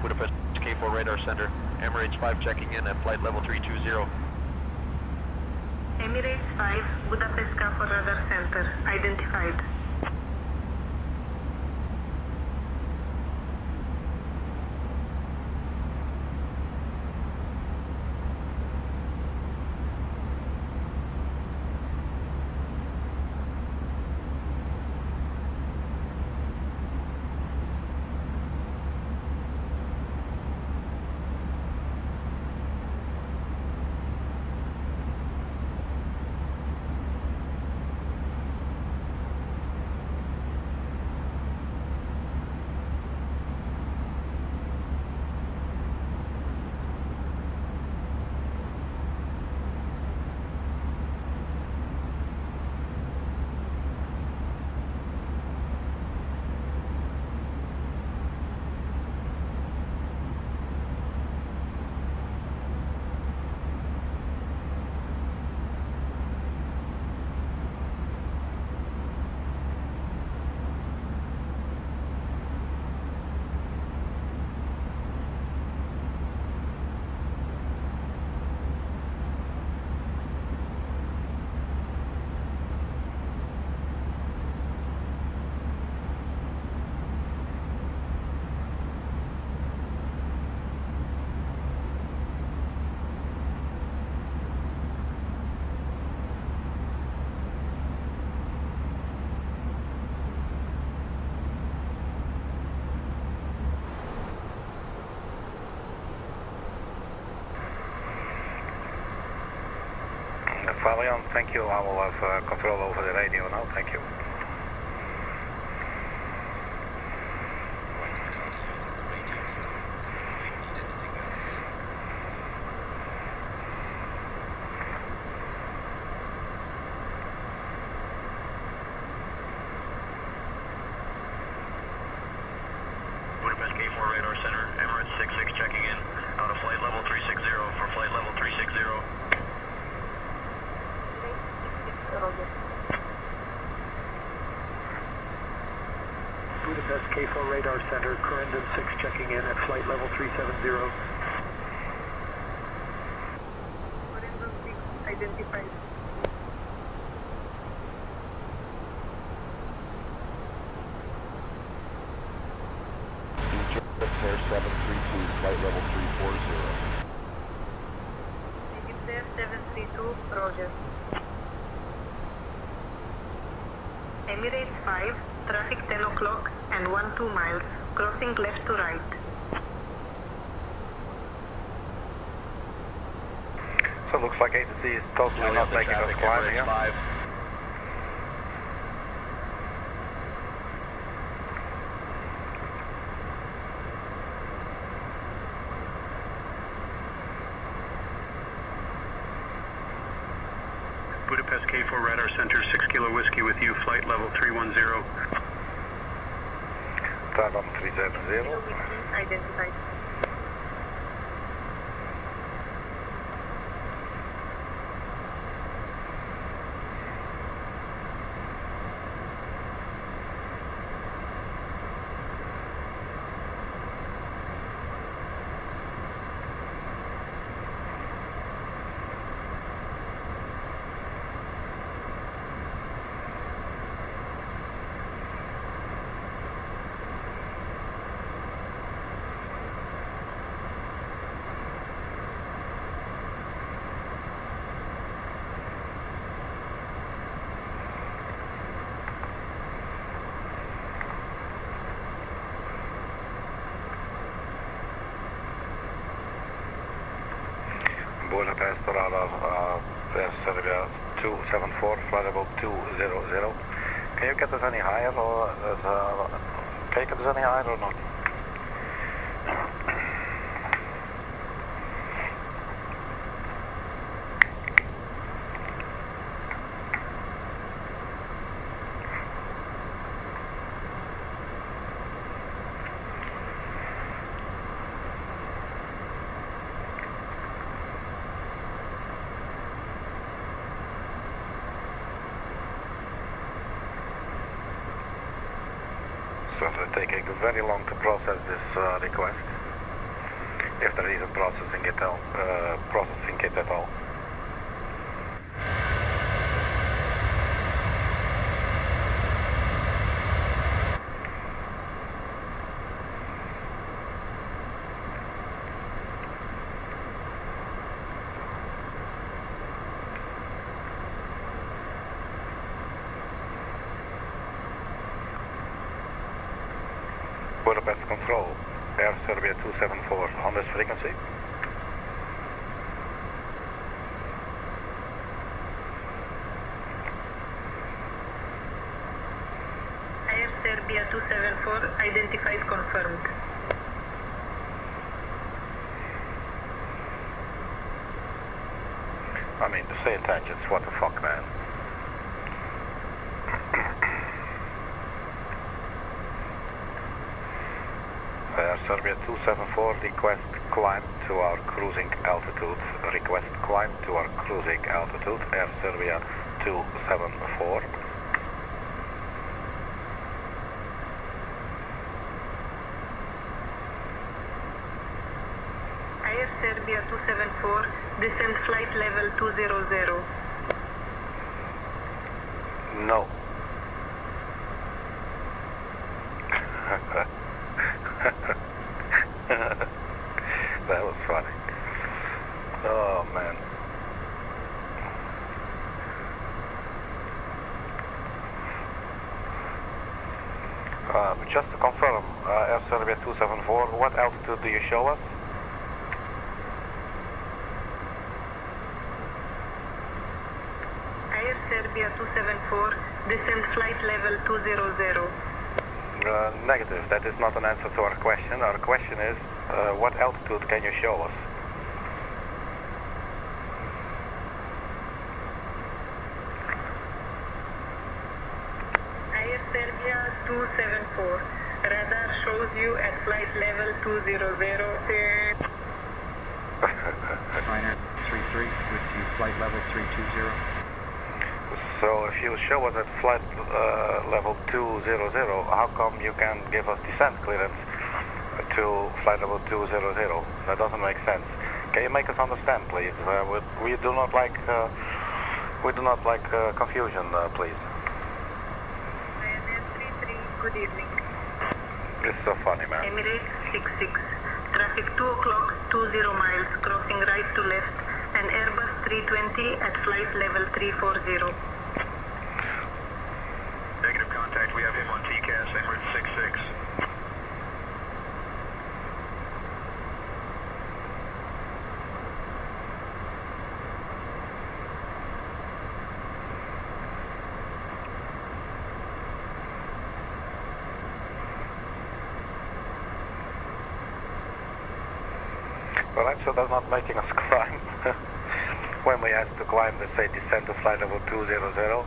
Budapest K4 Radar Center, Emirates 5 checking in at flight level 320. Emirates 5, Budapest K4 Radar Center identified. Fabian, thank you. I will have control over the radio now. Thank you. K4 Radar Center, Emirates 66 checking in, out of flight level 360 for flight level 360. Budapest K4 Radar Center, Corendon 6 checking in at flight level 370. Corendon 6 identified. Air 732, flight level 340. Egypt Air 732, Roger. Emirates 5, traffic 10 o'clock and 12 miles, crossing left to right. So it looks like agency is totally not making us climb here. Budapest K4 Radar Center, 6 Kilo Whiskey with you, flight level 310. TADAM 370. Identified. Budapest radar, Air Serbia 274, flight level 200. Can you get us any higher or can you get us any higher or not? So it will take very long to process this request, if there is a processing it at all. Budapest Control, Air Serbia 274, on this frequency. Air Serbia 274, identified, confirmed. I mean, the same tangents, what the fuck, man. Air Serbia 274, request climb to our cruising altitude. Request climb to our cruising altitude. Air Serbia 274. Air Serbia 274, descend flight level 200. No. That was funny. Oh man. Just to confirm, Air Serbia 274, what altitude do you show us? Air Serbia 274, descend flight level 200. Negative, that is not an answer to our question. Our question is, what altitude can you show us? Air Serbia 274, Radar shows you at flight level 200. Ryanair 33 with you, flight level 320. So if you show us at flight level 200, how come you can give us descent clearance to flight level 200? That doesn't make sense. Can you make us understand, please? We do not like confusion, please. Ryanair 33, good evening. It's so funny, man. Emirates 66. Traffic 2 o'clock, 20 miles, crossing right to left, and Airbus 320 at flight level 340. Negative contact, we have him on TCAS, Emirates 66. Well, so they're not making us climb. When we ask to climb, they say descend to flight level 200.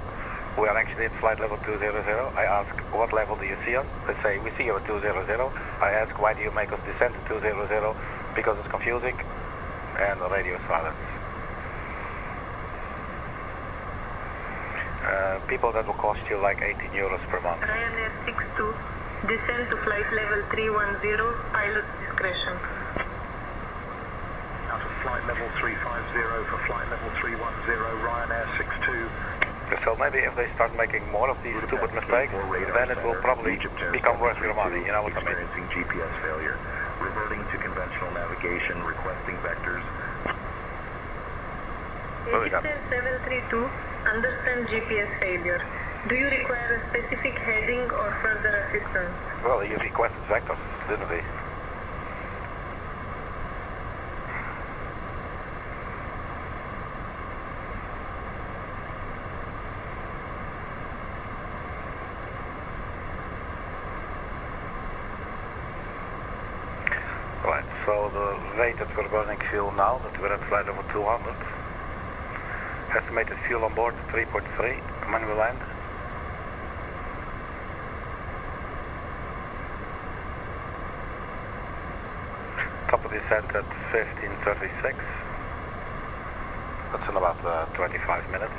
We are actually at flight level 200. I ask, what level do you see us? They say, we see you at 200. I ask, why do you make us descend to 200? Because it's confusing, and the radio silence. People, that will cost you like 18 euros per month. Ryanair 62, descend to flight level 310, pilot discretion. Out of flight level 350 for flight level 310, Ryanair 62. So maybe if they start making more of these stupid mistakes, then it will probably become worth your money, you know what I mean? Experiencing GPS failure. Reverting to conventional navigation, requesting vectors. Egyptian 732, understand GPS failure. Do you require a specific heading or further assistance? Well, he requested vectors, didn't he? Right, so the rate that we're burning fuel now, that we're at flight level 200, estimated fuel on board 3.3 when we land. Top of descent at 15:36. That's in about 25 minutes.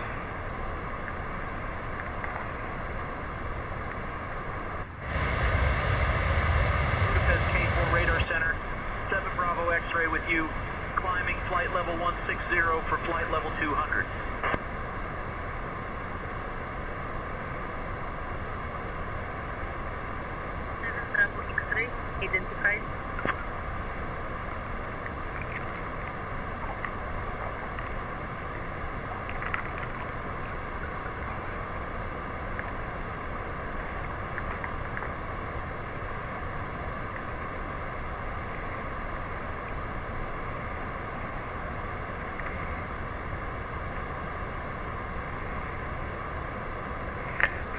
Budapest K4 Radar Center, 7 Bravo X-ray with you, climbing flight level 160 for flight level 200. Bravo X-ray, identified.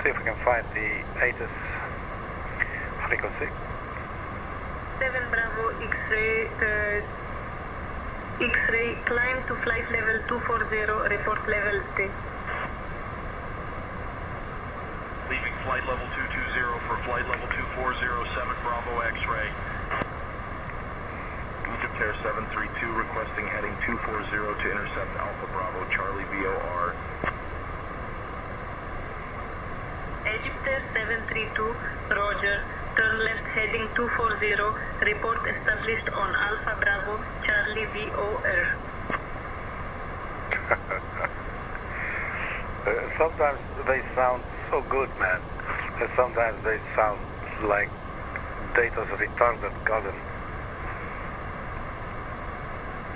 See if we can find the ATIS frequency. 7 Bravo X-ray, X-ray, climb to flight level 240, report level T. Leaving flight level 220 for flight level 240, 7 Bravo X-ray. Egypt Air 732 requesting heading 240 to intercept Alpha Bravo Charlie VOR. Egypt Air 732, Roger. Turn left heading 240, report established on Alpha Bravo Charlie VOR. Sometimes they sound so good, man. And sometimes they sound like data's retarded cousin.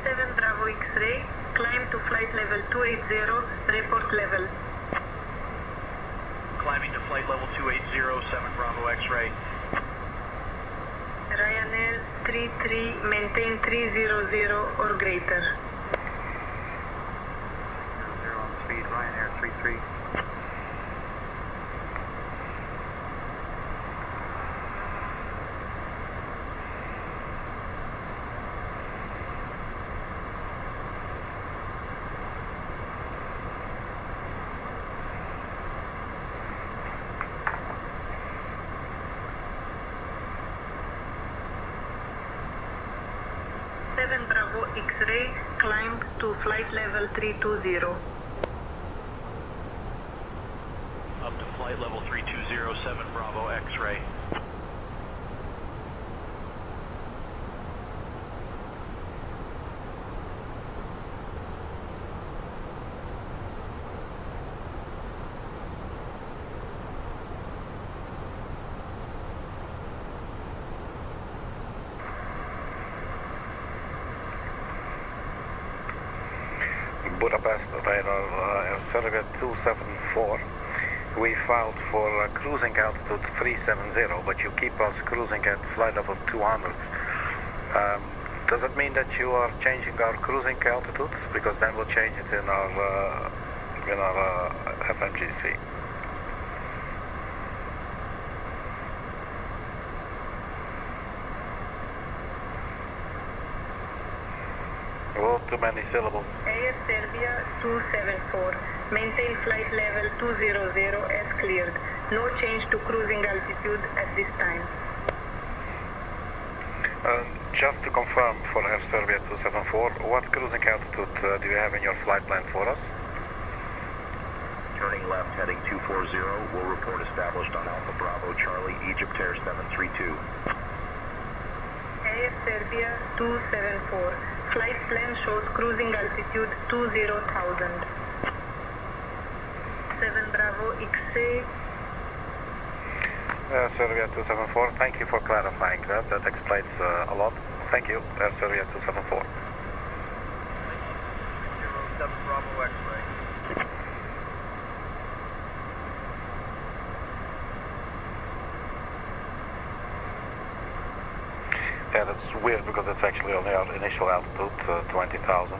7 Bravo X-ray, climb to flight level 280, report level. Climbing to flight level 280, 7 Bravo X-ray. Ryanair 33, maintain 300 or greater. 0 on speed, Ryanair 33. 7 Bravo X-ray, climb to flight level 320. Up to flight level 320, 7 Bravo X-ray. Budapest radar Serbia 274. We filed for cruising altitude 370, but you keep us cruising at flight level 200. Does it mean that you are changing our cruising altitude? Because then we'll change it in our FMGC. Oh, too many syllables. Air Serbia 274. Maintain flight level 200 as cleared. No change to cruising altitude at this time. Just to confirm for Air Serbia 274, what cruising altitude do you have in your flight plan for us? Turning left, heading 240. Will report established on Alpha Bravo Charlie, Egypt Air 732. Air Serbia 274. Flight plan shows cruising altitude 20,000. 7 Bravo XA. Serbia 274, thank you for clarifying that. That explains a lot. Thank you, Air Serbia 274. 7 Bravo X-ray. Yeah, that's weird because it's actually only our initial altitude, 20,000.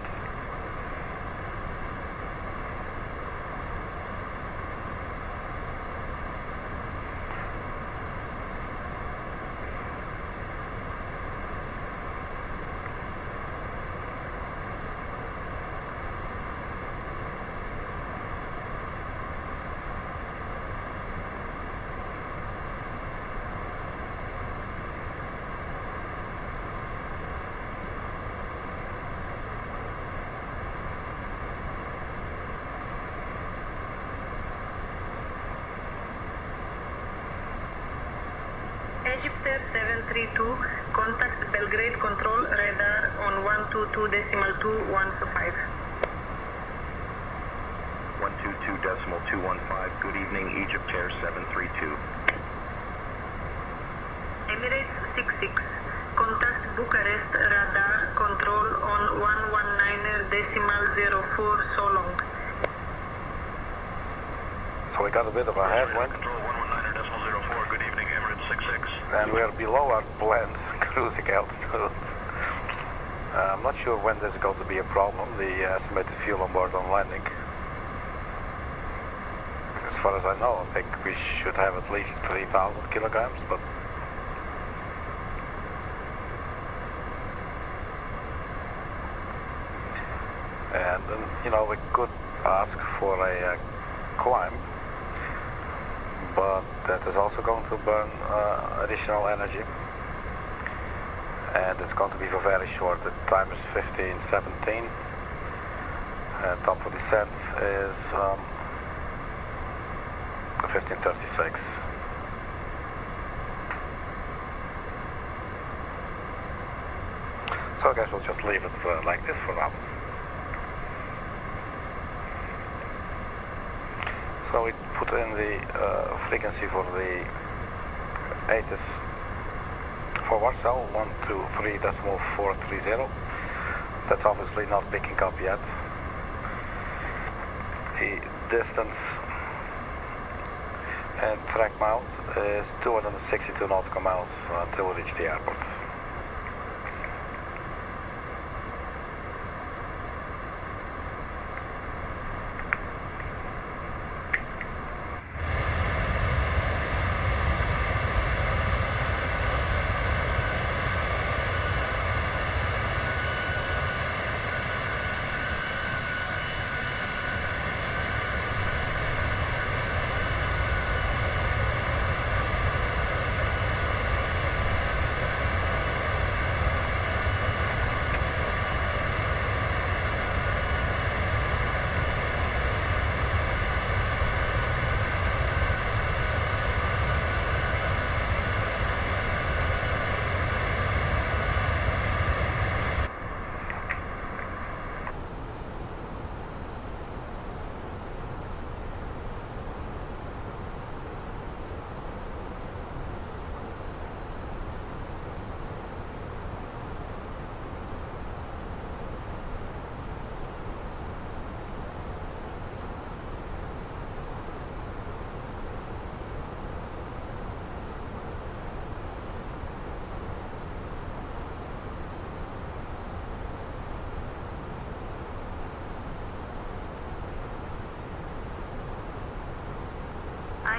Egypt Air 732, contact Belgrade control radar on 122.215. 122.215, good evening, Egypt Air 732. Emirates 66, contact Bucharest radar control on 119.04 so long. So we got a bit of a headwind. Control 119.04, good evening, Emirates 66. And we are below our planned cruising altitude. I'm not sure when this is going to be a problem, the estimated fuel on board on landing. As far as I know, I think we should have at least 3,000 kilograms, but and then, you know, we could ask for a climb, but that is also going to burn additional energy, and it's going to be for very short. The time is 15:17, and top for descent is 15:36. So I guess we'll just leave it like this for now. So we put in the frequency for the ATIS for Warsaw, 123.430. That's obviously not picking up yet. The distance and track miles is 262 nautical miles until we reach the airport.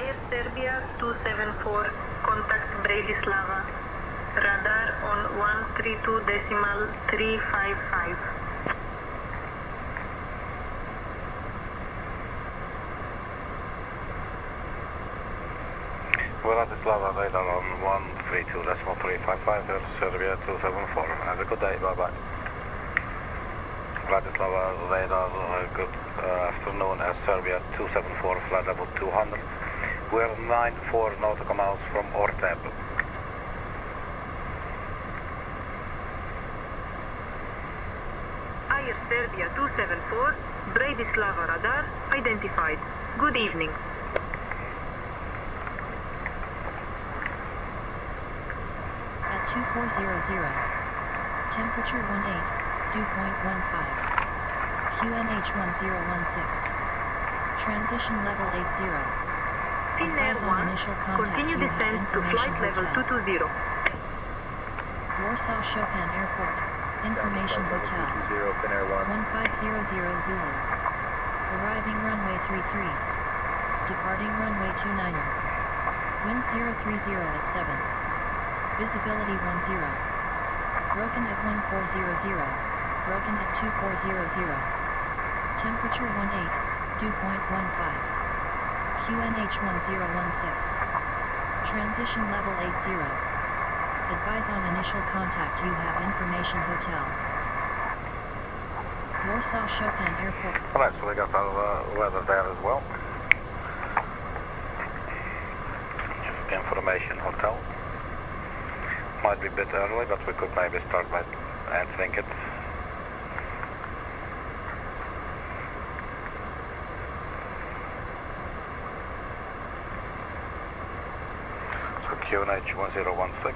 Air Serbia 274, contact Bratislava. Radar on 132.355. Bratislava, radar on 132.355, Air Serbia 274. Have a good day, bye-bye. Bratislava, radar, good afternoon, Air Serbia 274, flight level 200. We're 94 nautical miles from ORTEB. Air Serbia 274, Bratislava radar identified. Good evening. At 2400, temperature 18, dew point 15, QNH 1016, transition level 80. Advise on initial contact. Continue you have descent to information flight level hotel. 220. Warsaw Chopin Airport, information hotel. 1500 Zulu. Arriving runway 33. Departing runway 29er. Wind 030 at 7. Visibility 10. Broken at 1400. Broken at 2400. Temperature 18, dew point 15. QNH 1016. Transition level 80. Advise on initial contact. You have information hotel. Warsaw Chopin Airport. Alright, so we got our weather there as well. Just information hotel. Might be a bit early, but we could maybe start by answering it. So QNH 1016.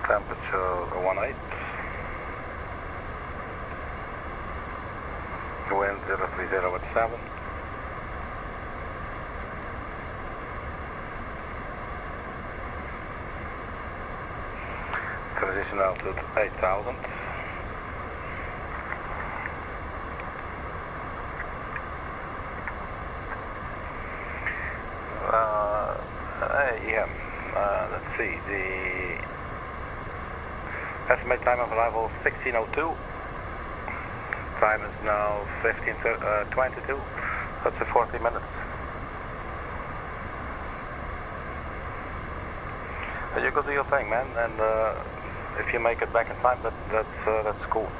Temperature 18. Wind 030 at 7. Transition altitude 8,000. Let's see, the estimate time of arrival 16:02. Time is now 15:22. That's 40 minutes. You go do your thing, man, and if you make it back in time, that's cool.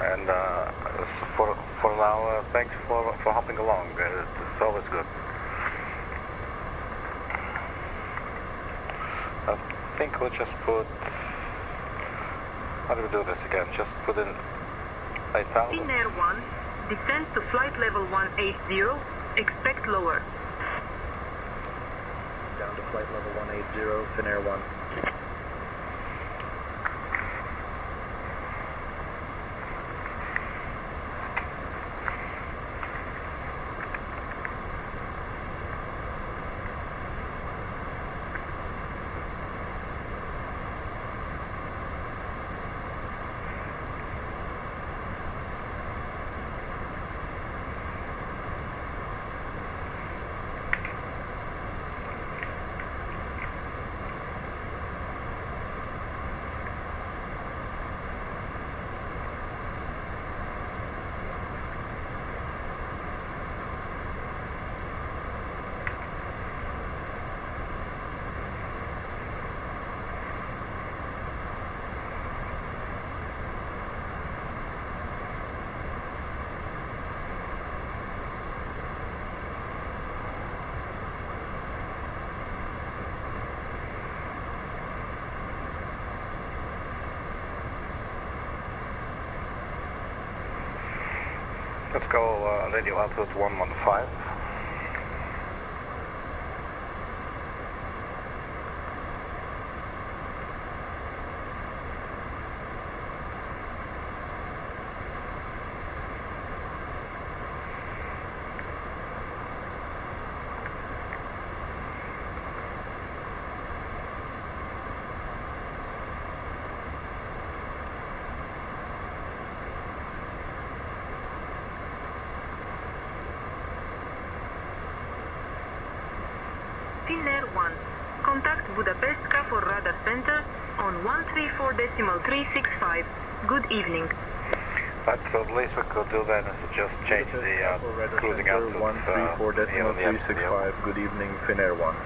And for now, thanks for hopping along. It's always good. I think we'll just put. How do we do this again? Just put in 8,000. In Air 1, descend to flight level 180. Expect lower. Down to flight level 180, Fin Air 1. Let's go radio altitude 115. Finnair 1. Contact Budapest KFOR Radar Center on 134.365. Good evening. That's the least we could do then is just change the cruising altitude. 134.365. Good evening, Finnair 1.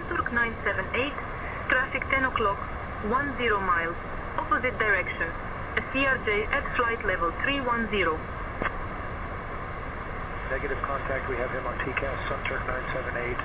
Turk 978, traffic 10 o'clock, 10 miles, opposite direction. A CRJ at flight level 310. Negative contact, we have him on TCAS, Turk 978.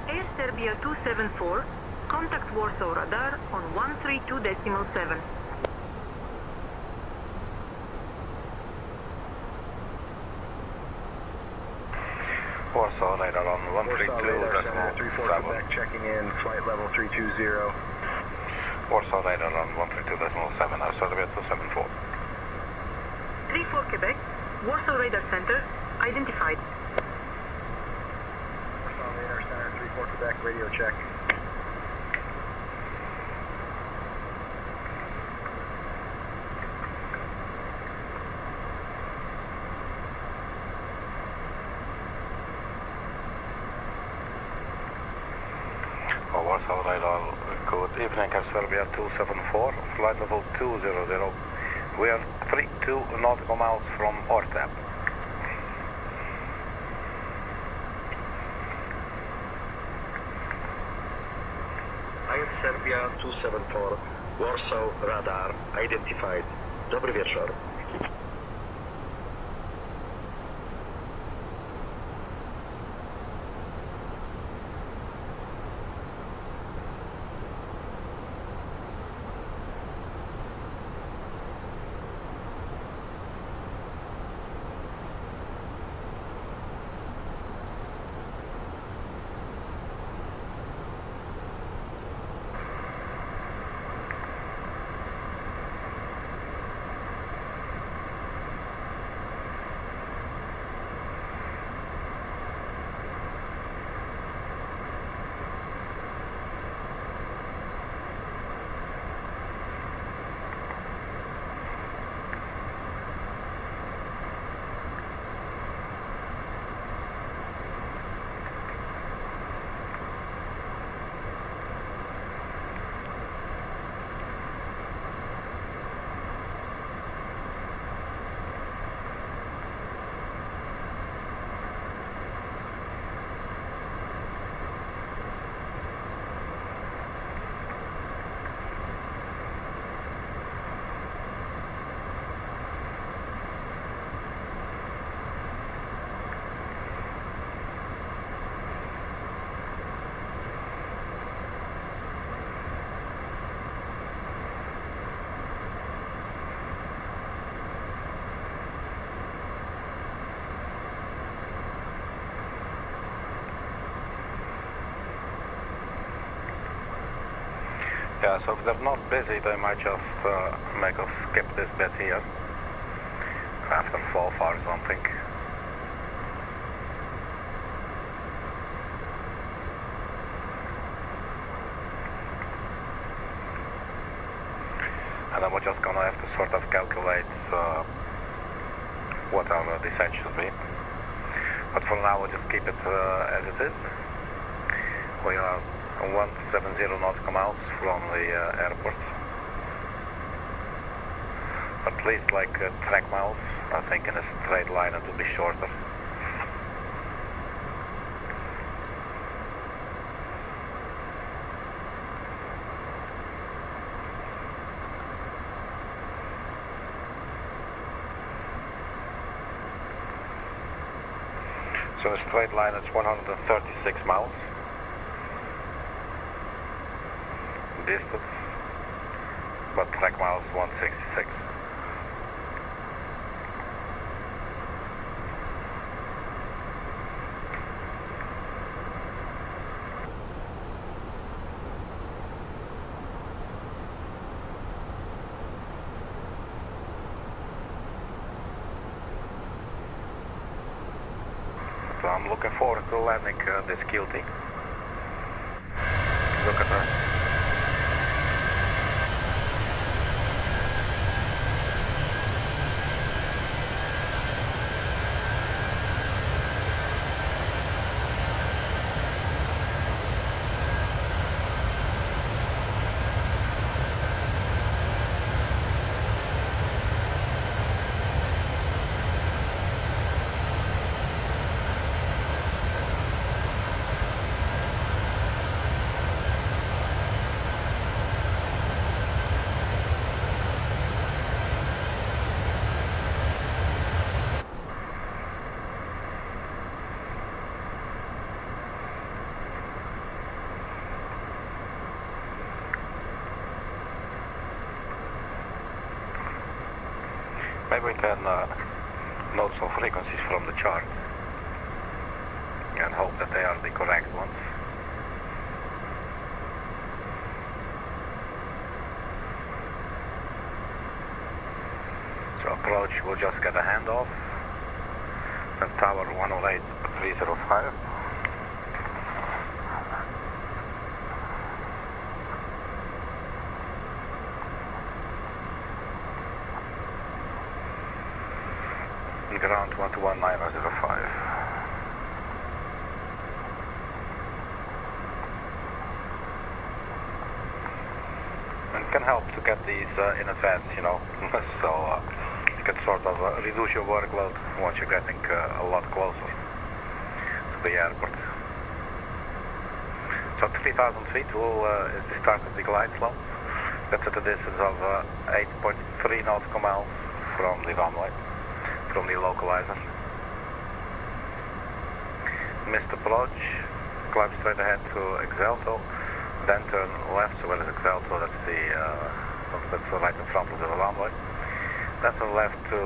Air Serbia 274, contact Warsaw radar on 132.7. Warsaw radar on 132.7. Quebec checking in, flight level 320. Warsaw radar on 132.7, Air Serbia 274. 34 Quebec, Warsaw radar center, identified. Warsaw radar center, 34 Quebec, radio check. Warsaw radar, good evening, Air Serbia 274, flight level 200. We are 32 nautical miles from ORTEB. Air Serbia 274, Warsaw radar identified. Dobry wieczór. Yeah, so if they're not busy, they might just make us skip this bit here after FOF or something. And then we're just gonna have to sort of calculate what our descent should be. But for now, we'll just keep it as it is. We are 170 nautical miles from the airport. At least like track miles, I think in a straight line it will be shorter. So a straight line is 136 miles. Distance, but track miles 166. So I'm looking forward to landing this QT. Look at that. Maybe we can note some frequencies from the chart and hope that they are the correct ones. So approach, we'll just get a handoff. Then tower 108-305. Ground 121-905. And it can help to get these in advance, you know, so you can sort of reduce your workload once you're getting a lot closer to the airport. So 3,000 feet is the start of the glide slope. That's at a distance of 8.3 nautical miles from the runway. From the localizer. Missed approach, climb straight ahead to Exalto, then turn left, so where is Exalto? That's right in front of the runway. Then turn left to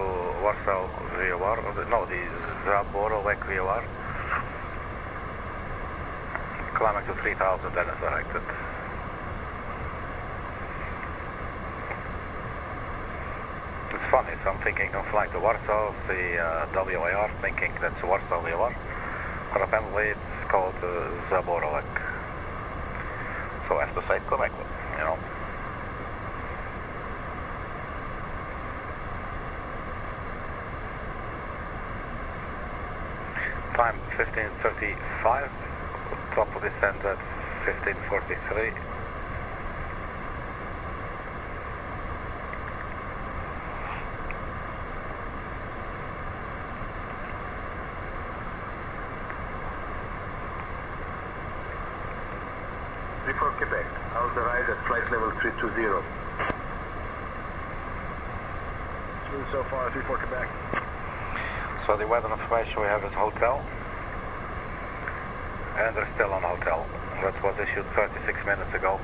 Warsaw VOR, no, the Zaborowek VOR. Climbing to 3,000, then is directed. It's funny, so I'm thinking of flying to Warsaw, the WAR, thinking that's Warsaw VOR, but apparently it's called Zaborowek. So I have to say it correctly, you know. Time 15:35, top of descent at 15:43. For Quebec, how's the ride at flight level 320? Smooth so far, 34 Quebec. So the weather information we have is hotel, and they're still on hotel. That was issued 36 minutes ago.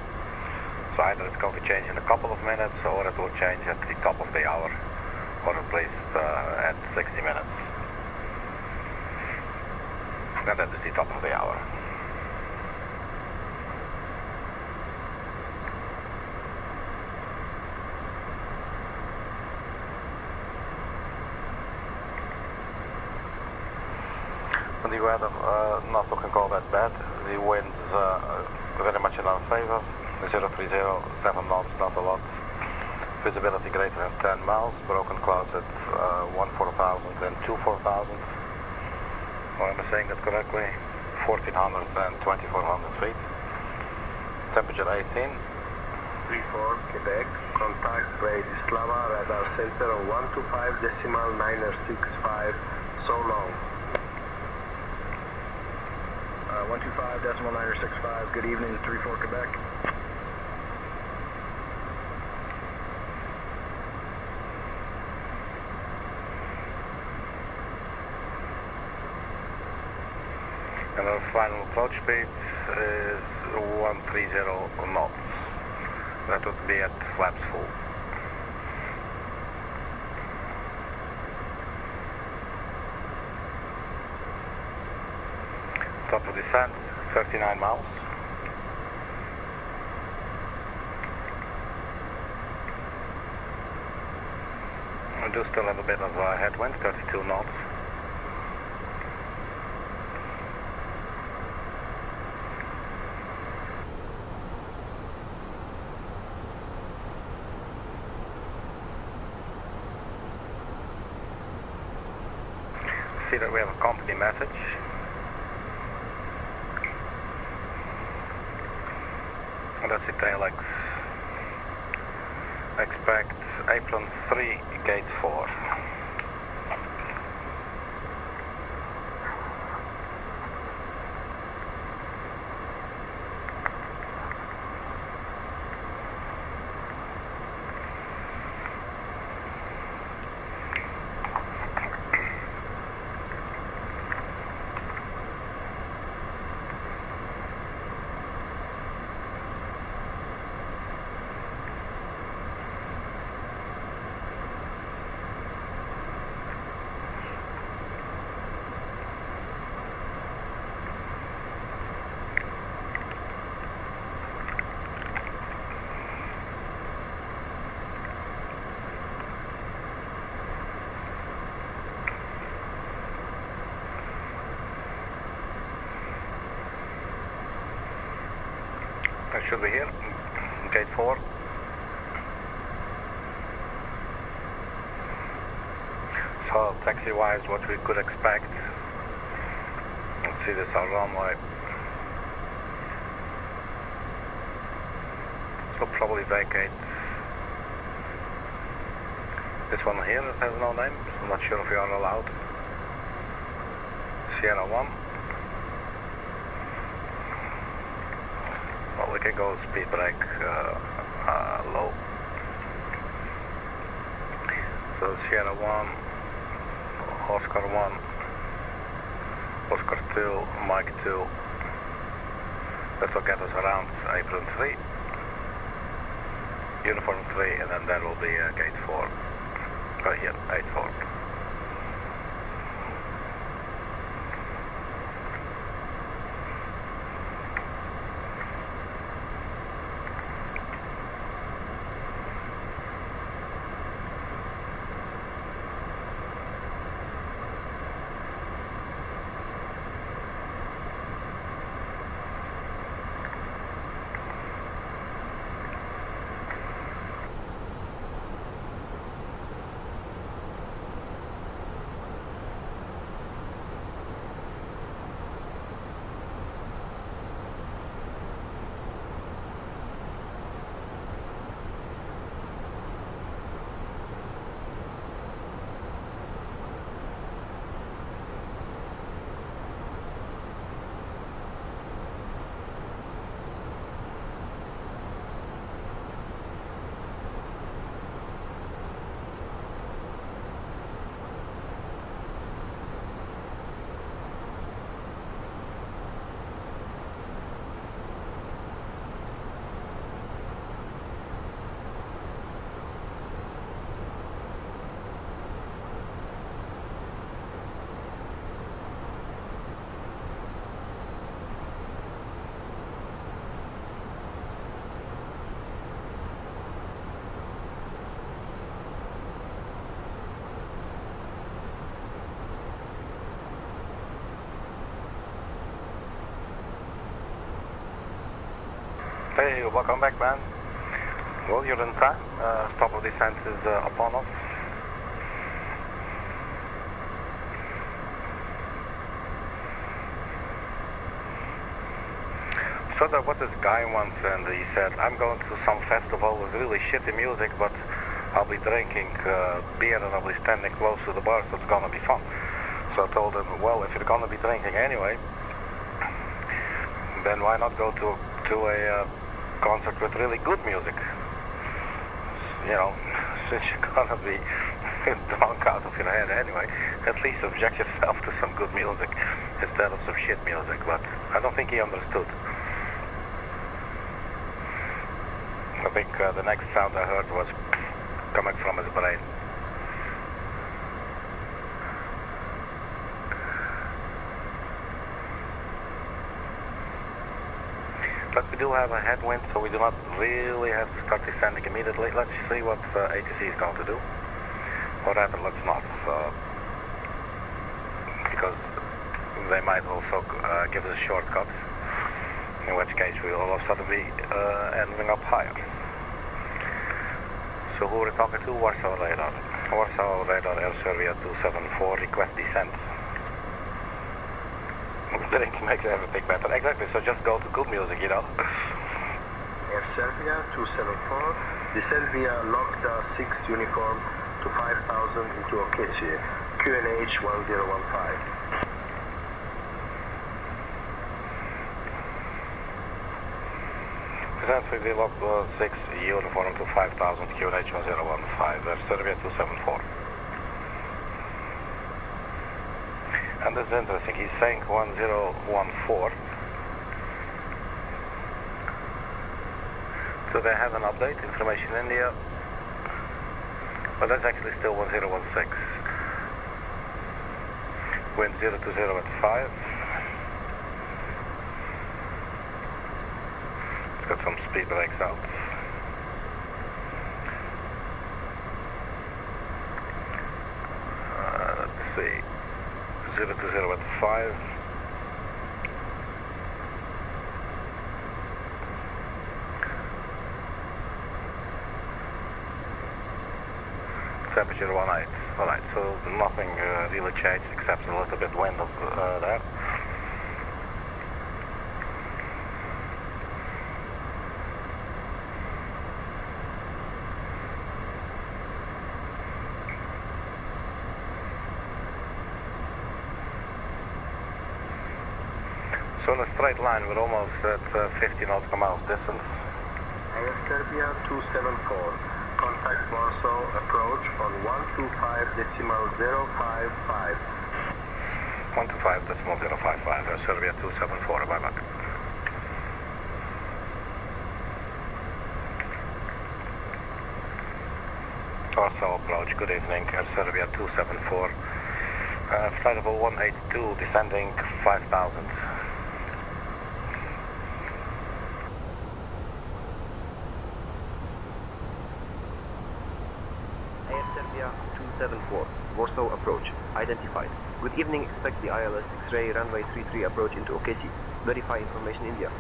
So either it's going to change in a couple of minutes, or it will change at the top of the hour, or at least at 60 minutes. And that is the top of the hour. weather, not looking all that bad. The wind's very much in our favor. 030, 7 knots, not a lot. Visibility greater than 10 miles. Broken clouds at 14,000 and 24,000. Or am I saying that correctly? 1,400 and 2,400 feet. Temperature 18. 34, Quebec. Contact Bratislava, radar center on 125.965. So long. 125.965. Good evening, 34 Quebec. And our final approach speed is 130 knots. That would be at flaps full. Top of descent, 39 miles. We do still have a bit of headwind, 32 knots. See that we have a company message. And that's it, Alex. Expect apron 3, gate 4. That should be here, gate 4. So taxi-wise, what we could expect. Let's see, this is our runway. So probably vacate this one here that has no name. So I'm not sure if we are allowed. Sierra 1. Well, we can go speed brake low. So Sierra 1, Oscar 1, Oscar 2, Mike 2. That will get us around apron 3, uniform 3, and then there will be gate 4. Right here, 8-4. Hey, welcome back, man. Well, you're in time. Stop of descent is upon us. So there was this guy once, and he said, I'm going to some festival with really shitty music, but I'll be drinking beer and I'll be standing close to the bar, so it's gonna be fun. So I told him, well, if you're gonna be drinking anyway, then why not go to a concert with really good music? You know, since you're gonna be drunk out of your head anyway, at least subject yourself to some good music instead of some shit music. But I don't think he understood. I think the next sound I heard was coming from his brain. But we do have a headwind, so we do not really have to start descending immediately. Let's see what ATC is going to do. Or rather, let's not. Because they might also give us a shortcut, in which case we will all of a sudden be ending up higher. So who are we talking to? Warsaw radar. Warsaw radar, Air Serbia 274, request descent. Drink makes everything better. Exactly, so just go to good music, you know. Air Serbia 274, descend via LOGDA 6 uniform to 5000 into Okecie, QNH 1015. Descent with the LOGDA 6 uniform to 5000, QNH 1015, Air Serbia 274. And this is interesting, he's saying 1014. So they have an update, information India, but that's actually still 1016. Wind 020 at 5. It's got some speed brakes out. Let's see. 020 at 5. Temperature 18. Alright, so nothing really changed except a little bit wind of there. So in a straight line, we're almost at 50 nautical miles distance. Air Serbia 274, contact Warsaw, approach on 125.055. 125.055, Air Serbia 274, bye bye. Warsaw approach, good evening, Air Serbia 274. Flight level 182, descending 5000. Air Serbia 274, Warsaw approach, identified. Good evening, expect the ILS X-ray runway 33 approach into Okecie. Verify information India.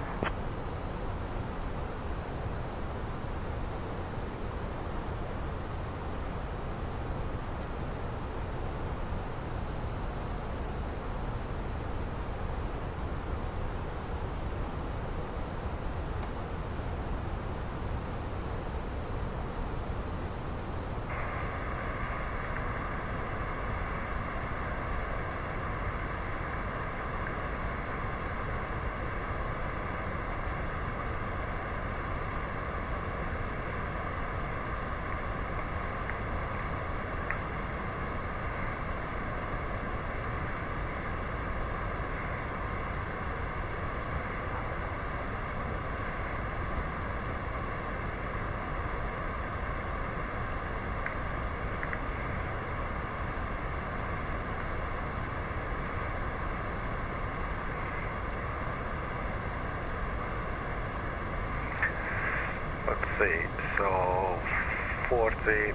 Let's see, so 40.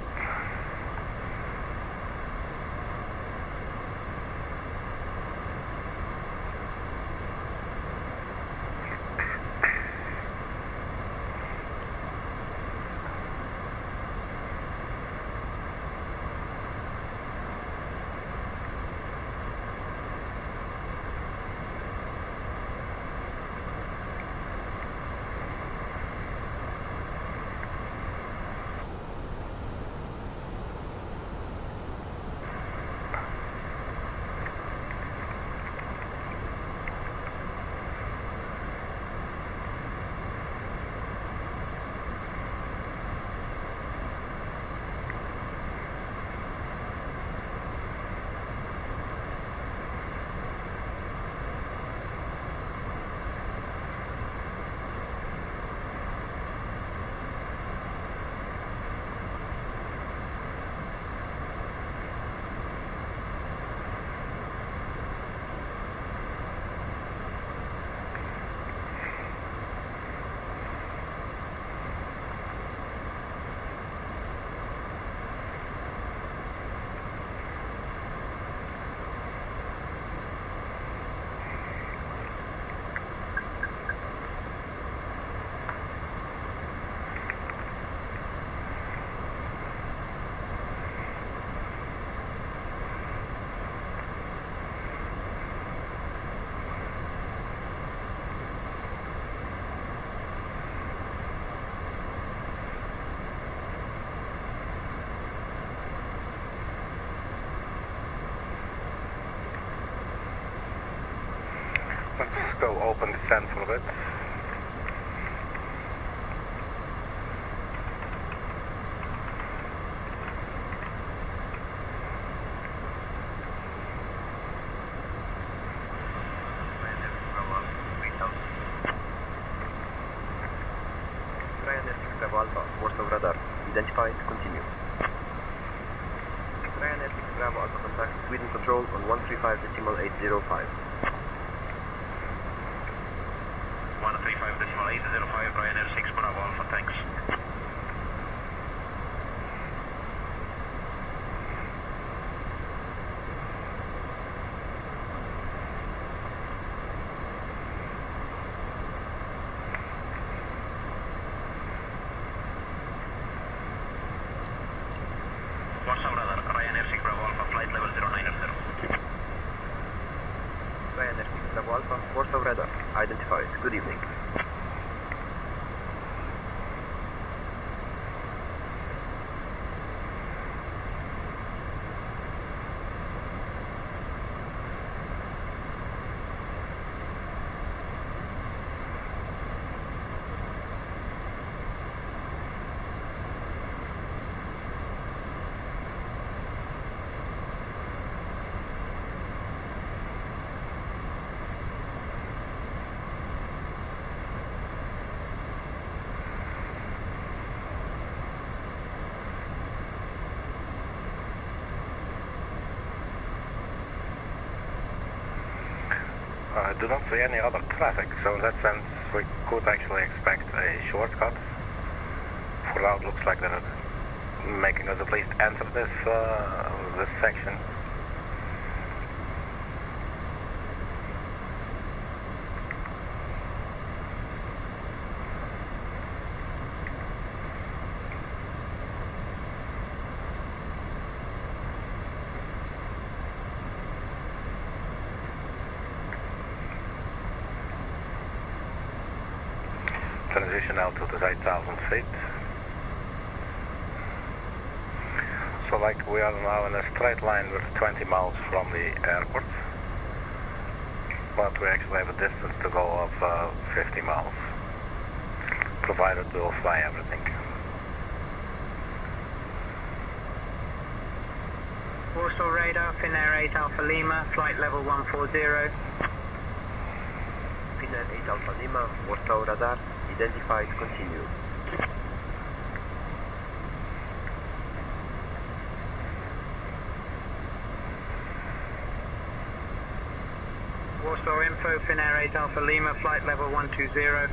Let's go open descent for a bit. Alpha, Warsaw radar. Identified, continue. Ryanair 6 Bravo Alpha contact Sweden control on 135.805. 135.805, Ryanair 6 Bravo Alpha, thanks. Warsaw radar, Ryanair 6 Bravo Alpha, flight level 090. Ryanair 6 Bravo Alpha, Warsaw radar. Identified. Good evening. I do not see any other traffic, so in that sense we could actually expect a shortcut. For now it looks like they're making us at least enter this section. Transition altitude is 8,000 feet. So like we are now in a straight line, we're 20 miles from the airport, but we actually have a distance to go of 50 miles, provided we'll fly everything. Warsaw radar, Finnair 8 Alpha Lima, flight level 140. Finnair 8 Alpha Lima, Warsaw radar. Identified, continue. Warsaw info, Finnair 8 Alpha Lima, flight level 120.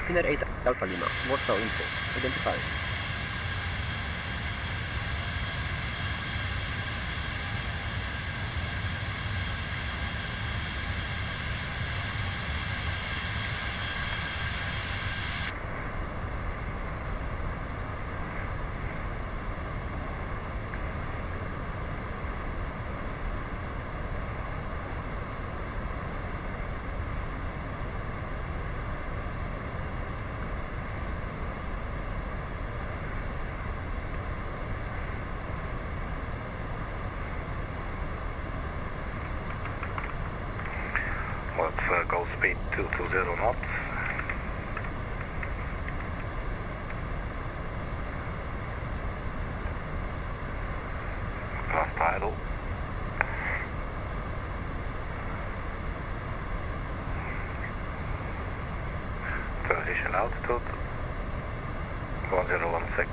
Finnair 8 Alpha Lima, Warsaw info. Identified. Let's go speed 220 knots. Fast idle. Transition altitude 1016.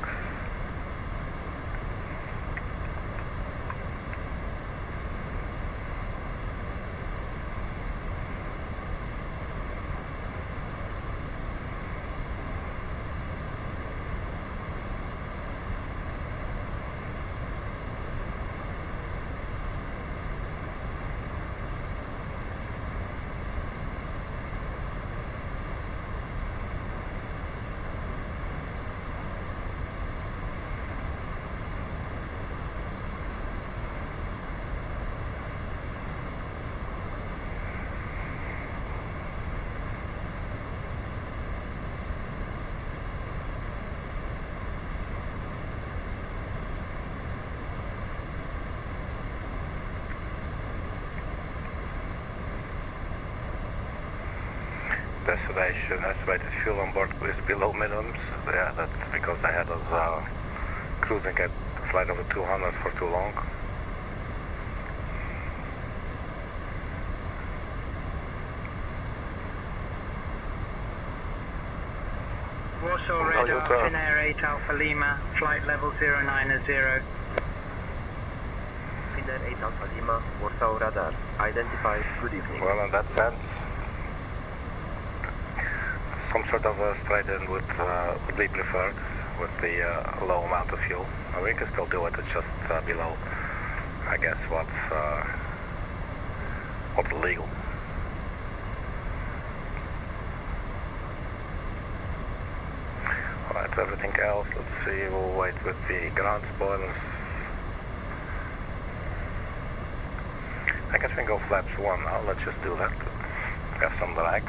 destination. Estimated fuel on board is below minimums. Yeah, that's because I had us cruising at flight over 200 for too long. Warsaw radar, Itinerary 8 Alpha Lima, flight level 09 0. Finnair 8 Alpha Lima, Warsaw radar, identified, good evening. Well, in that sense, some sort of a straight in would be preferred with the low amount of fuel. And we can still do it, it's just below, I guess, what's legal. Alright, everything else, let's see, we'll wait with the ground spoilers. I guess we can go flaps 1 now, let's just do that. Have some drag.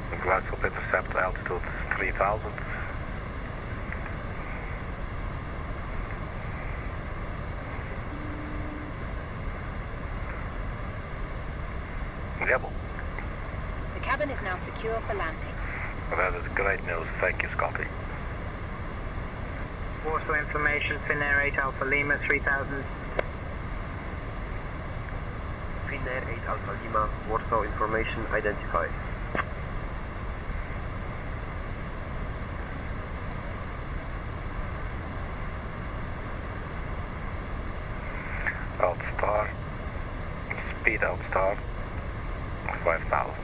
The glass will intercept altitude 3000. The cabin is now secure for landing. That is great news. Thank you, Scotty. Warsaw information, Finnair 8 Alpha Lima, 3000. Finnair 8 Alpha Lima, Warsaw information identified. Out star. Speed out star. 5000.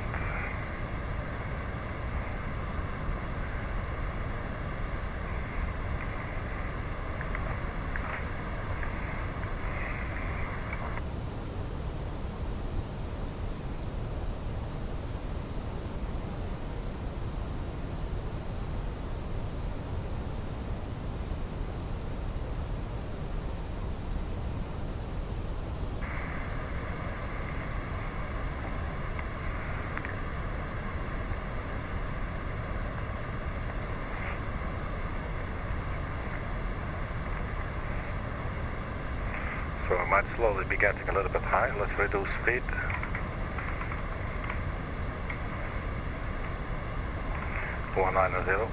So I might slowly be getting a little bit high. Let's reduce speed. One 190.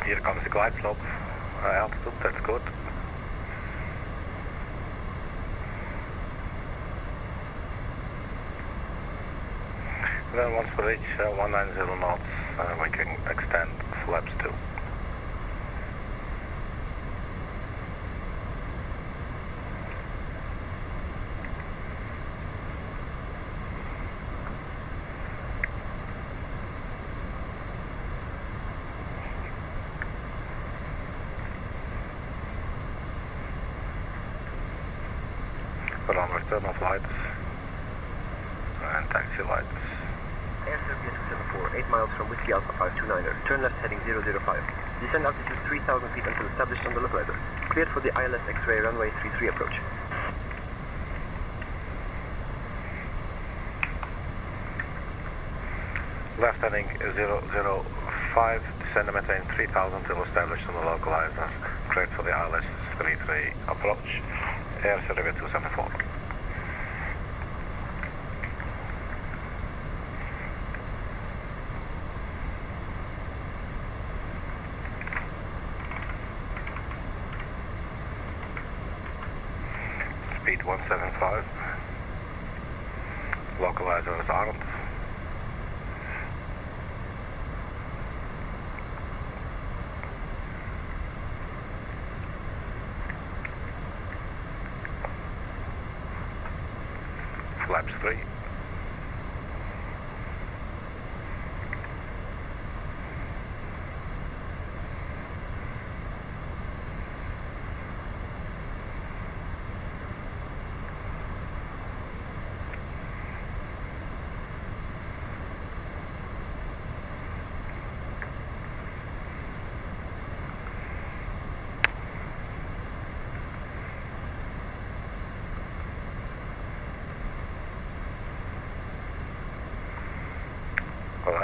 Here comes the glide slope altitude, that's good. Then once we reach 190 knots, we can extend flaps 2. Put on return of lights and taxi lights. Air Serbia 274, 8 miles from Whiskey Alpha 529er. Turn left heading 005. Descend altitude 3,000 feet until established on the localizer. Cleared for the ILS X-ray runway 33 approach. Left heading 005, descend and maintain 3,000 until established on the localizer. Cleared for the ILS 33 approach. Air Serbia 274. Speed 175. Localizer is armed. Flaps 3.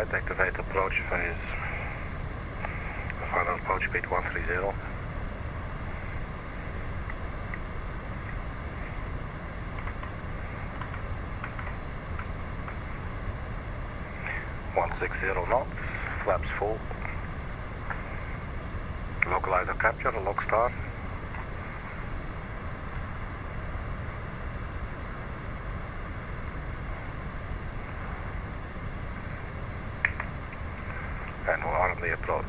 right, activate approach phase. Final approach speed 130. knots, flaps full. Localizer capture, log star. And we'll arm the approach.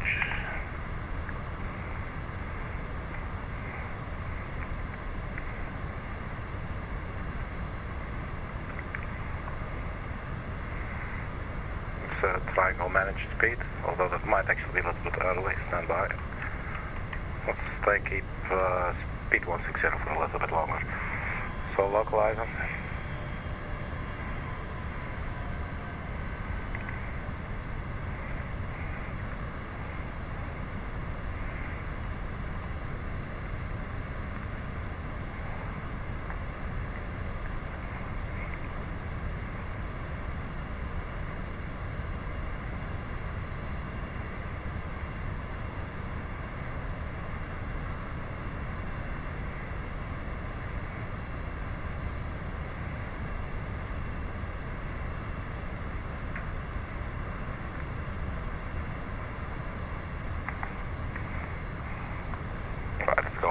Triangle managed speed, although that might actually be a little bit early. Stand by. Let's keep speed 160 for a little bit longer. So localizer.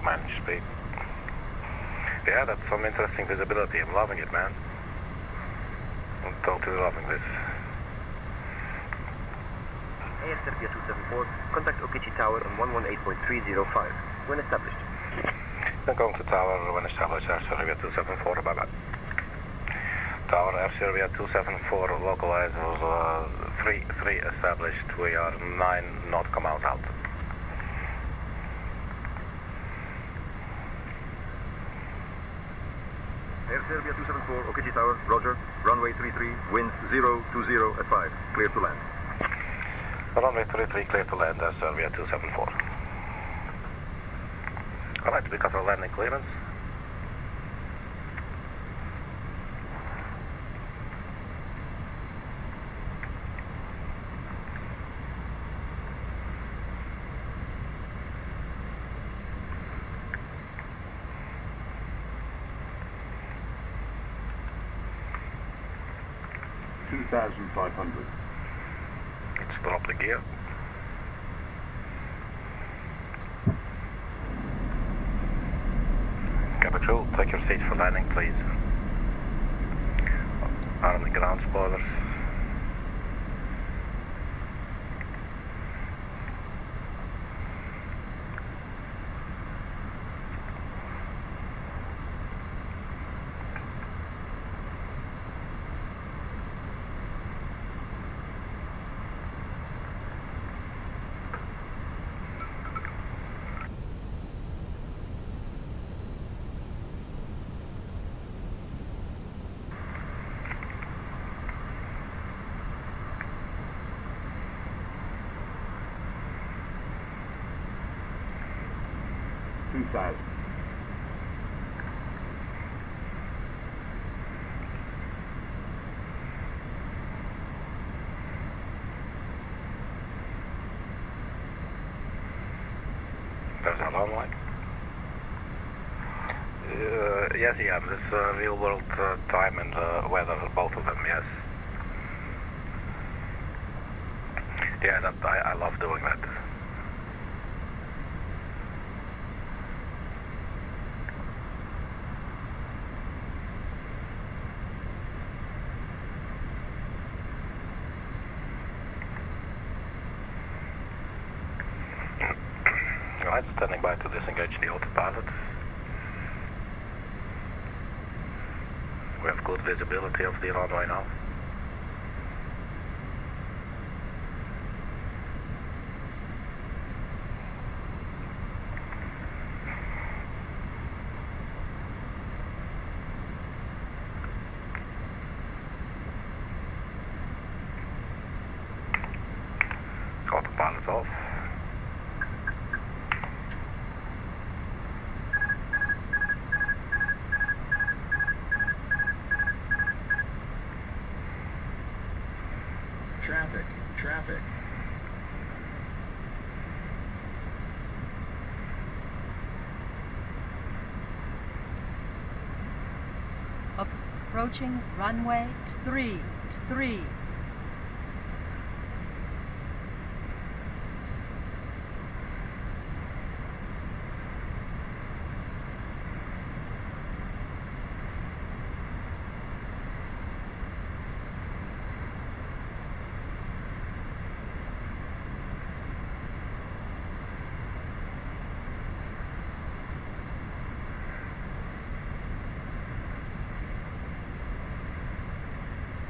Manage speed. Yeah, that's some interesting visibility. I'm loving it, man. I'm totally loving this. Air Serbia 274, contact Okichi Tower on 118.305. When established. I'm going to tower when established, Air Serbia 274, bye-bye. Tower Air Serbia 274, localizer 3 established. We are 9 nautical miles out. Air Serbia 274, Okichi Tower, roger. Runway 33, winds 020 at 5. Clear to land. Runway 33, clear to land, Air Serbia 274. Alright, we got our landing clearance. $2,500. Let's drop the gear. Cabin crew, take your seats for landing, please. Arm the ground spoilers. There's our long line. Yes, yeah, this real world time and weather, both of them, yes. Yeah, that I love doing that. Alright, standing by to disengage the autopilot. We have good visibility of the runway now. Autopilot's off. Approaching runway 33.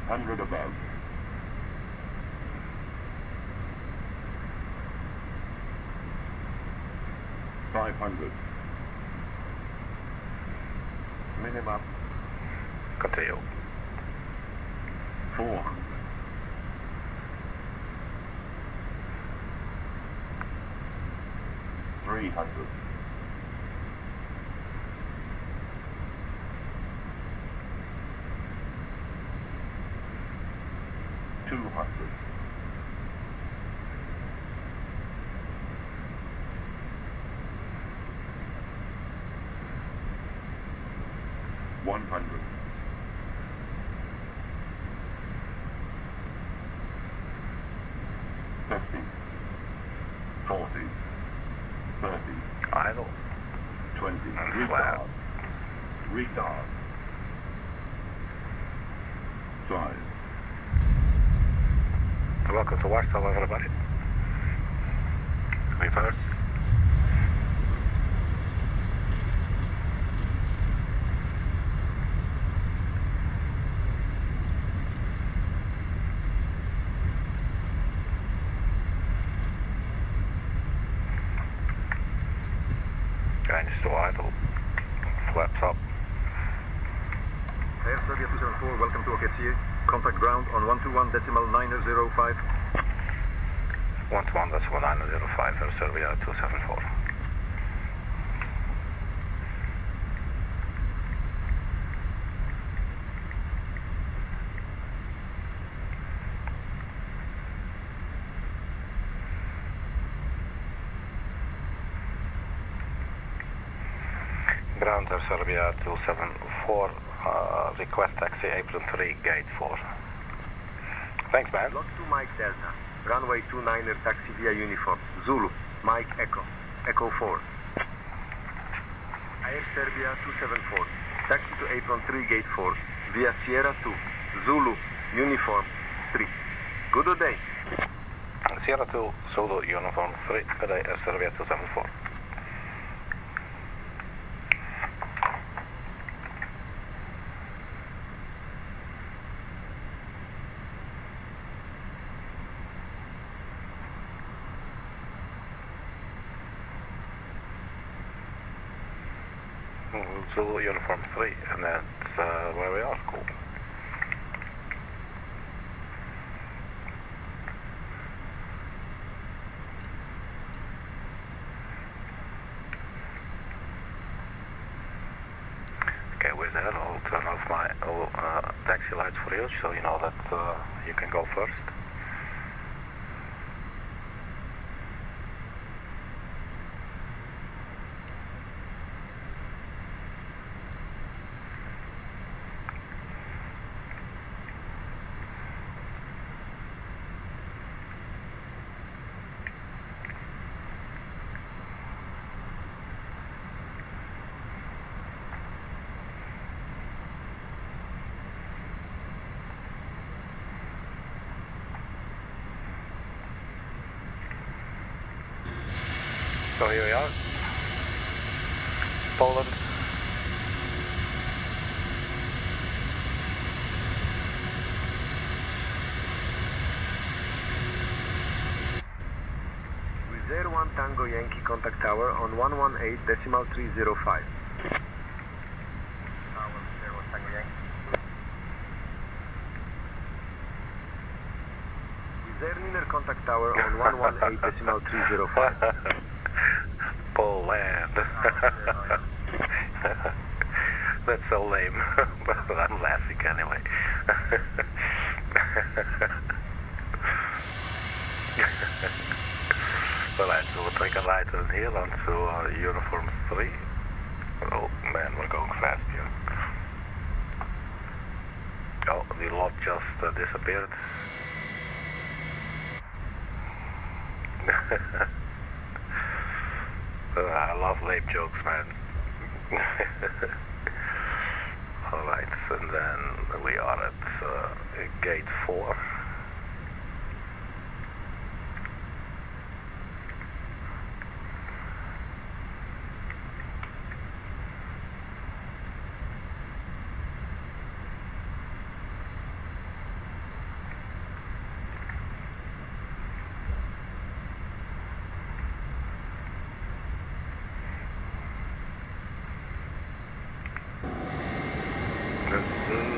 Hundred above. $500. Minimum. Continue. 400. 300. 200. 100. 50. 40. 30. Idle. 20. And flat. Retard. 5. Welcome to Warsaw, everybody. Reverse. Range to idle. Flaps up. Air Serbia 274, welcome to OKCA. Contact ground on 121.905. 121.905, Air Serbia 274. Ground Air Serbia 274, request taxi apron 3, gate 4. Thanks, man. Lot 2 Mike Delta, runway 29er taxi via uniform, Zulu, Mike Echo, Echo 4. Air Serbia 274, taxi to apron 3, gate 4, via Sierra 2, Zulu, uniform 3. Good day. Sierra 2, Zulu, uniform 3, good day, Air Serbia 274. Zulu uniform 3, and that's where we are. Cool. Okay, with that, I'll turn off my taxi lights for you, so you know that you can go first. So here we are, Poland. With Air 1 Tango Yankee contact tower on 118.305. Air 1 Tango Yankee. With Air Niner contact tower on 118.305. Poland. That's so lame, but I'm laughing anyway. Alright, so we'll take a right turn here onto uniform 3. Oh man, we're going fast here. Oh, the lot just disappeared. I love LYBE jokes, man. Alright, and then we are at gate 4.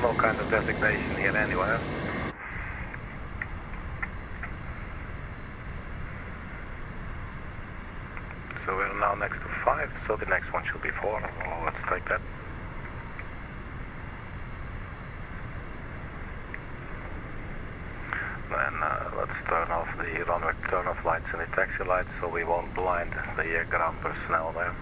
No kind of designation here anywhere. So we're now next to 5, so the next one should be 4. Well, let's take that. Then let's turn off the runway turn-off lights and the taxi lights so we won't blind the ground personnel there.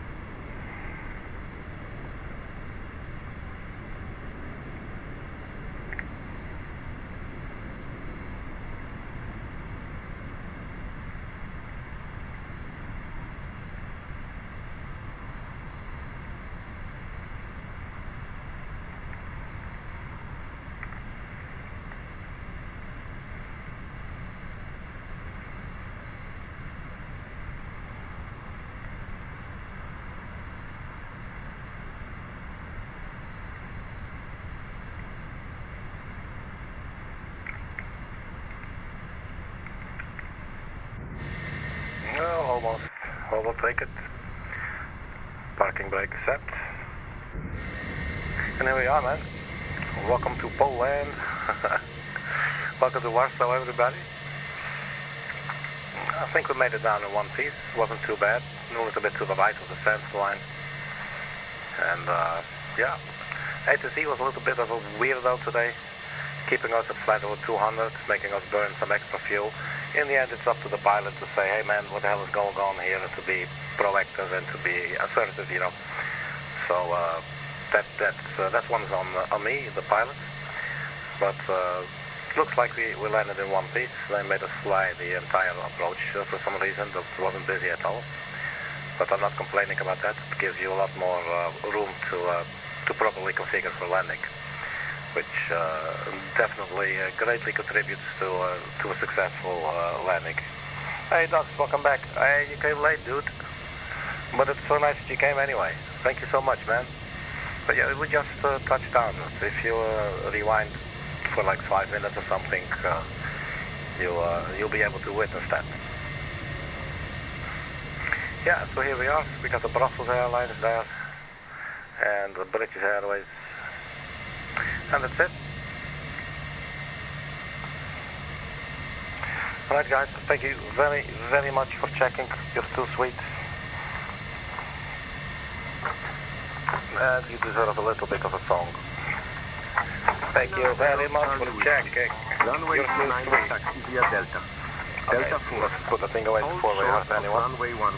Almost overtake it. Parking brake set. And here we are, man. Welcome to Poland. Welcome to Warsaw, everybody. I think we made it down in one piece. Wasn't too bad. A little bit to the right of the fence line. And yeah, A2C was a little bit of a weirdo today, keeping us at flight over 200, making us burn some extra fuel. In the end, it's up to the pilot to say, hey man, what the hell is going on here, and to be proactive and to be assertive, you know. So that one's on me, the pilot. But looks like we landed in one piece. They made us fly the entire approach for some reason. That wasn't busy at all. But I'm not complaining about that. It gives you a lot more room to properly configure for landing, which definitely greatly contributes to a successful landing. Hey Docs, welcome back. Hey, you came late, dude. But it's so nice that you came anyway. Thank you so much, man. But yeah, we just touched down. If you rewind for like 5 minutes or something, you'll be able to witness that. Yeah, so here we are. We got the Brussels Airlines there, and the British Airways. And that's it. Alright guys, thank you very, very much for checking. You're too sweet. And you deserve a little bit of a song. Thank you very much for checking. Runway 29 taxi via Delta. Delta 4. Let's put the thing away before we hurt anyone. Runway 11.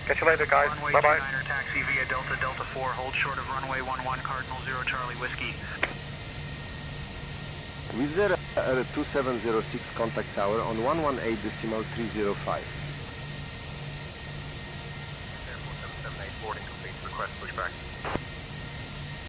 Catch you later, guys. Runway Bye-bye. 29er taxi via Delta 4, hold short of runway 11, Cardinal 0 Charlie Whiskey. Wizz Air 2706 contact tower on 118.305. Airport 778 boarding complete. Request pushback.